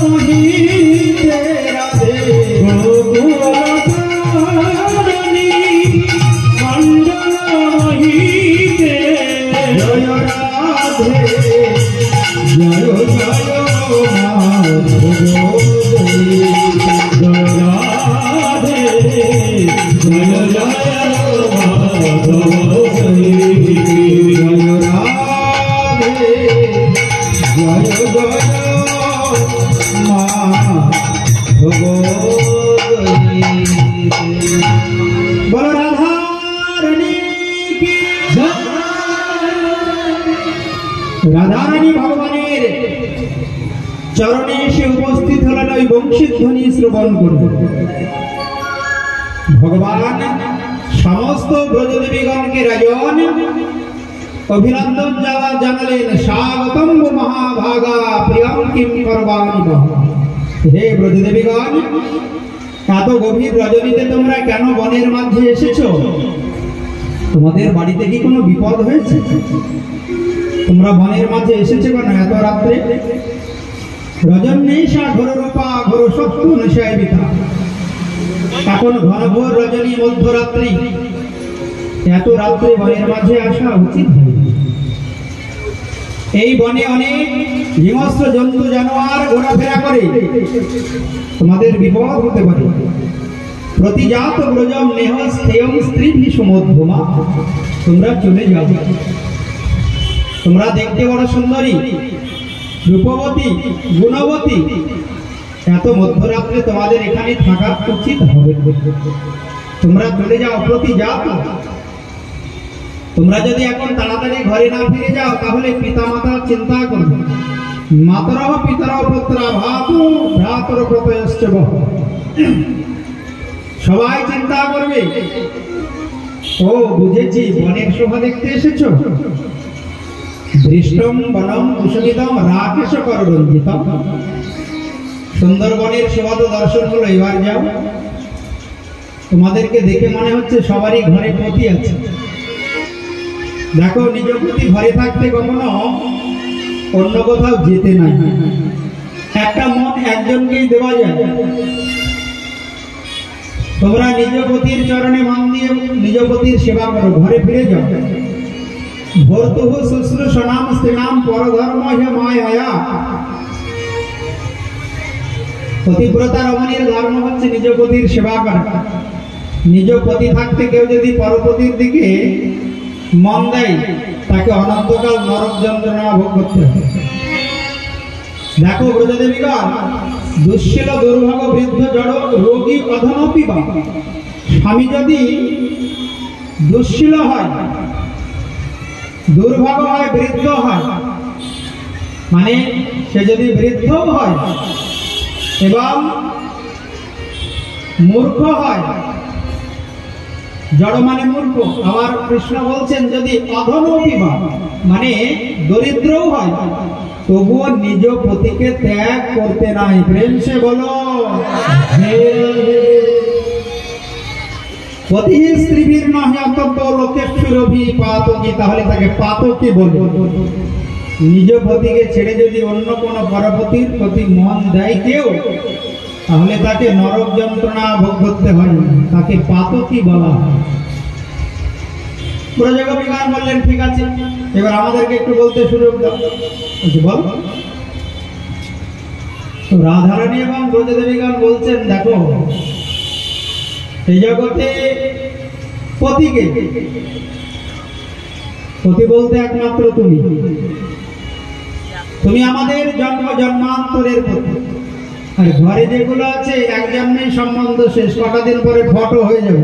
মোহিতে রাধে গোকুল তারণী মণ্ডল মোহিতে জয় রাধে জয় জয় মাধব জয় জয় রাধে জয় জয় মাধব জয় রাধে জয় জয় মাধব বল রাধা রানী কি জয়। রাধা রানী ভগবানের চরণে এসে উপস্থিত হলেন ওই বংশীধ্বনি শ্রবণ করুন। ভগবান সমস্ত ব্রজদেবীগণকে রাজন অভিনন্দন জানালেন। স্বাগতম মহাভাগা প্রিয়ম কিম করবাণি বহ। হে ব্রজদেবীগণ, এত গভীর রজনীতে তোমরা কেন বনের মাঝে এসেছো? তোমাদের বাড়িতে কি কোনো বিপদ হয়েছে? তোমরা বনের মাঝে এসেছো কেন এত রাত্রে? রজনীশা ঘোর রূপা ঘোর সত্য নেশায় বিতা। এখন ঘনঘোর রজনী মধ্যরাত্রি, এত রাত্রে বনের মাঝে আসা উচিত হয়নি। এই বনে অনেক হিংস্র জন্তু জানোয়ার ঘোরাফেরা করে, তোমাদের বিপদ হতে পারে। প্রতিজাত ব্রজম নেহ স্থেয়ম স্ত্রী সমধ্যমা। তোমরা চলে যাও। তোমরা দেখতে বড় সুন্দরী, রূপবতী, গুণবতী, এত মধ্যরাত্রে তোমাদের এখানে থাকা উচিত হবে। তোমরা চলে যাও। প্রতিজাত। তোমরা যদি এখন তাড়াতাড়ি ঘরে না ফিরে যাও তাহলে পিতা মাতার চিন্তা করবে। মাতরঃ পিতরঃ পুত্রা ভাতু ভ্রাতর প্রতয়শ্চ বহ। সবাই চিন্তা করবে, ও বুঝেছি, বনের শোভা দেখতে এসেছো। দৃষ্টম বনম কুসুমিতম রাকেশ কররঞ্জিতম। সুন্দরবনের শোভা তো দর্শন হলো, এবার যাও। তোমাদেরকে দেখে মনে হচ্ছে সবারই ঘরে পতি আছে। দেখো, নিজ পতি ঘরে থাকতে কখনো অন্য কোথাও যেতে নাই। একটা মন একজনকেই দেওয়া যায়। তোমরা নিজ পতির চরণে মন দিয়ে নিজ পতির সেবা করো। ঘরে ফিরে যাও। ভর্তুঃ শুশ্রূষণাম স্ত্রীণাম পরধর্ম হে মায়া। পতিব্রতা রমণীর ধর্ম হচ্ছে নিজ পতির সেবা করা। নিজ পতি থাকতে কেউ যদি পরপতির দিকে মন দেয় তাকে অনন্তকাল নরক যন্ত্রণা ভোগ করতে হবে। দেখো ব্রজদেবীগণ, দুঃশীল দুর্ভাগ বৃদ্ধ জড় রোগী অধনপি বা। স্বামী যদি দুঃশীল হয়, দুর্ভাগ হয়, বৃদ্ধ হয়, মানে সে যদি বৃদ্ধ হয় এবং মূর্খ হয়, জড় মানে মূর্খ। আবার কৃষ্ণ বলছেন যদি অধনপিবা মানে দরিদ্রও হয়, তবুও নিজ পতিকে ত্যাগ করতে নাই। প্রেম সে বলো পতি স্ত্রীবীর নহে অন্তত লোকেশ্বরভি পাতকি। তাহলে তাকে পাতকি বলে। নিজ পতিকে ছেড়ে যদি অন্য কোনো পরপতির প্রতি মন দেয় কেউ, তাহলে তাকে নরক যন্ত্রণা ভোগ করতে হয়, তাকে পাতকি বলা। ব্রজগোপীগণ বললেন ঠিক আছে, এবার আমাদেরকে একটু বলতে সুযোগ দাও। বল। রাধারানী এবং ব্রজদেবীগণ বলছেন, দেখো এই জগতে পতিকে পতি বলতে একমাত্র তুমি। তুমি আমাদের জন্ম জন্মান্তরের পতি। আর ঘরে যেগুলো আছে এক জন্মেই সম্বন্ধ শেষ, কটা দিন পরে ফটো হয়ে যাবে,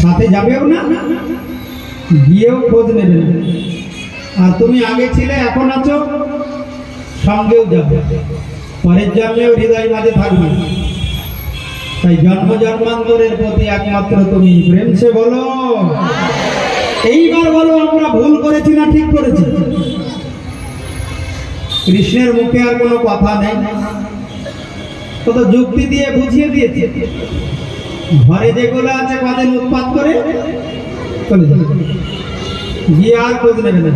সাথে যাবেও না, গিয়েও খোঁজ নেবে না। আর তুমি আগে ছিলে, এখন আছো, সঙ্গেও যাবে, পরের জন্মেও হৃদয় মাঝে থাকবে। তাই জন্ম জন্মান্তরের প্রতি একমাত্র তুমি। প্রেম সে বলো, এইবার বলো আমরা ভুল করেছি না ঠিক করেছি? কৃষ্ণের মুখে আর কোনো কথা নেই, কত যুক্তি দিয়ে বুঝিয়ে দিয়েছে। ঘরে যেগুলো আছে কদিন উৎপাত করে চলে যাবে, গিয়ে আর খোঁজ নেবে না।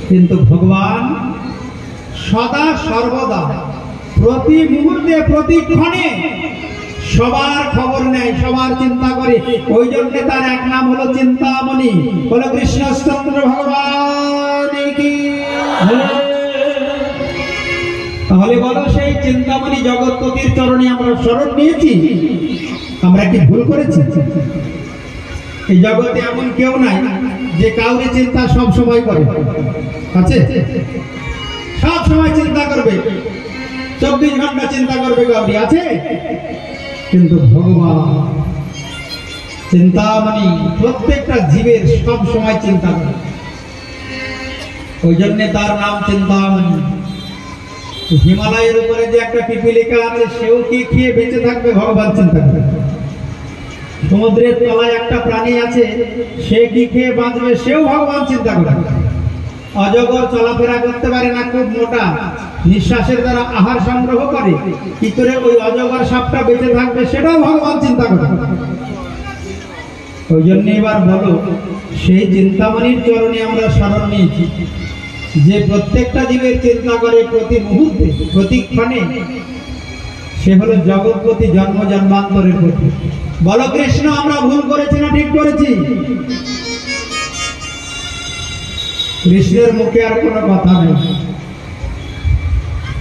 কিন্তু ভগবান সদা সর্বদা প্রতি মুহূর্তে প্রতিক্ষণে সবার খবর নেয়, সবার চিন্তা করে। ওই জন্য তার এক নাম হলো চিন্তামণি। বলো কৃষ্ণচন্দ্র ভগবান কি। তাহলে বলো সেই চিন্তামণি জগৎপতির চরণে আমরা শরণ নিয়েছি, আমরা কি ভুল করেছি? এই জগতে এমন কেউ নাই যে কাউরি চিন্তা সব সময় করে, আছে? সব সময় চিন্তা করবে, 24 ঘন্টা চিন্তা করবে, কাউরি আছে? কিন্তু ভগবান চিন্তামণি প্রত্যেকটা জীবের সব সময় চিন্তা করে। ওই জন্য তার নাম চিন্তামণি। হিমালয়ের উপরে যে একটা পিপিলিকা আছে, সেও কি খেয়ে বেঁচে থাকবে? ভগবান চিন্তা করে। সমুদ্রের তলায় একটা প্রাণী আছে, সে কি খেয়ে বাঁচবে? সেও ভগবান চিন্তা করে। অজগর চলাফেরা করতে পারে না, খুব মোটা, নিঃশ্বাসের দ্বারা আহার সংগ্রহ করে, কি করে ওই অজগর সাপটা বেঁচে থাকবে? সেটাও ভগবান চিন্তা করে। ওই জন্য এবার বলো, সেই চিন্তামণির চরণে আমরা শরণ নিয়েছি, যে প্রত্যেকটা জীবের চিন্তা করে প্রতি মুহূর্তে প্রতিক্ষণে। সে হলো জগৎপতি, জন্ম জন্মান্তরের প্রতি। বলো কৃষ্ণ আমরা ভুল করেছি না ঠিক করেছি? কৃষ্ণের মুখে আর কোনো কথা নেই।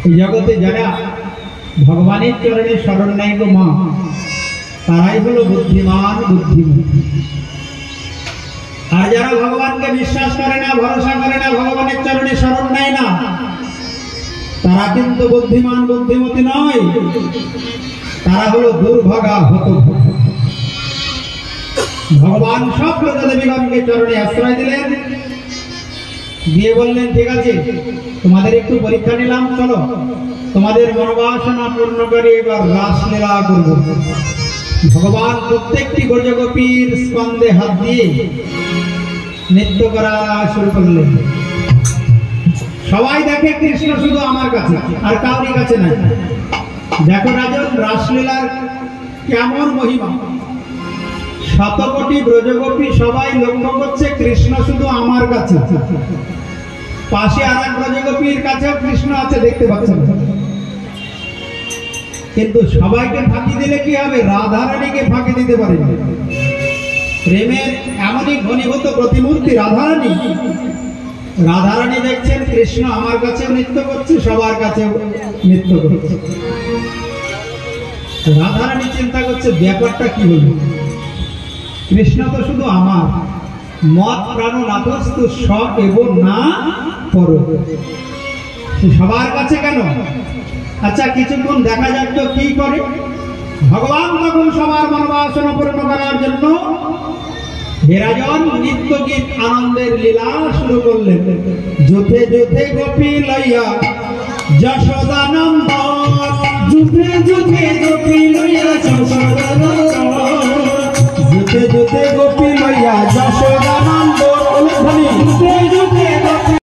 এই জগতে যারা ভগবানের চরণে শরণ নেয় গো মা, তারাই হলো বুদ্ধিমান, বুদ্ধিমতী। আর যারা ভগবানকে বিশ্বাস করে না, ভরসা করে না, ভগবানের চরণে শরণ নেয় না, তারা কিন্তু বুদ্ধিমান, বুদ্ধিমতী নয়, তারা হলো দুর্ভাগা, হতভাগা। ভগবান সব দেবীগণকে চরণে আশ্রয় দিলেন, দিয়ে বললেন ঠিক আছে, তোমাদের একটু পরীক্ষা নিলাম, চলো তোমাদের মনোবাসনা পূর্ণ করে এবার রাসলীলা করব। ভগবান প্রত্যেকটি ব্রজগোপীর স্কন্ধে হাত দিয়ে নৃত্য করা শুরু করলেন। সবাই দেখে কৃষ্ণ শুধু আমার কাছে, আর কাউরি কাছে নাই। দেখো রাজন, রাসলীলার কেমন মহিমা। 7 কোটি ব্রজগোপী সবাই লক্ষ্য করছে কৃষ্ণ শুধু আমার কাছে, পাশে আর এক ব্রজগোপীর কাছেও কৃষ্ণ আছে, দেখতে পাচ্ছেন। কিন্তু সবাইকে ফাঁকি দিলে কি হবে? রাধারানীকে ফাঁকি দিতে পারে। প্রেমের এমনই ঘনীভূত প্রতিমূর্তি রাধারানী। রাধারানী দেখছেন কৃষ্ণ আমার কাছেও নৃত্য করছে, সবার কাছেও নৃত্য করছে। রাধারানী চিন্তা করছে ব্যাপারটা কি হলো, কৃষ্ণ তো শুধু আমার, মত প্রাণ নাথস্তু স এবং না পর, সবার কাছে কেন? আচ্ছা কিছুক্ষণ দেখা যাক তো কি করে। ভগবান তখন সবার মনোবাসনা পূর্ণ করার জন্য হেরাজন নিত্য গীত আনন্দের লীলা শুরু করলেন। যুথে যুথে গোপী লইয়া যশোদানন্দন, যুথে যুথে গোপী লইয়া যশোদানন্দন, যুথে যুথে গোপী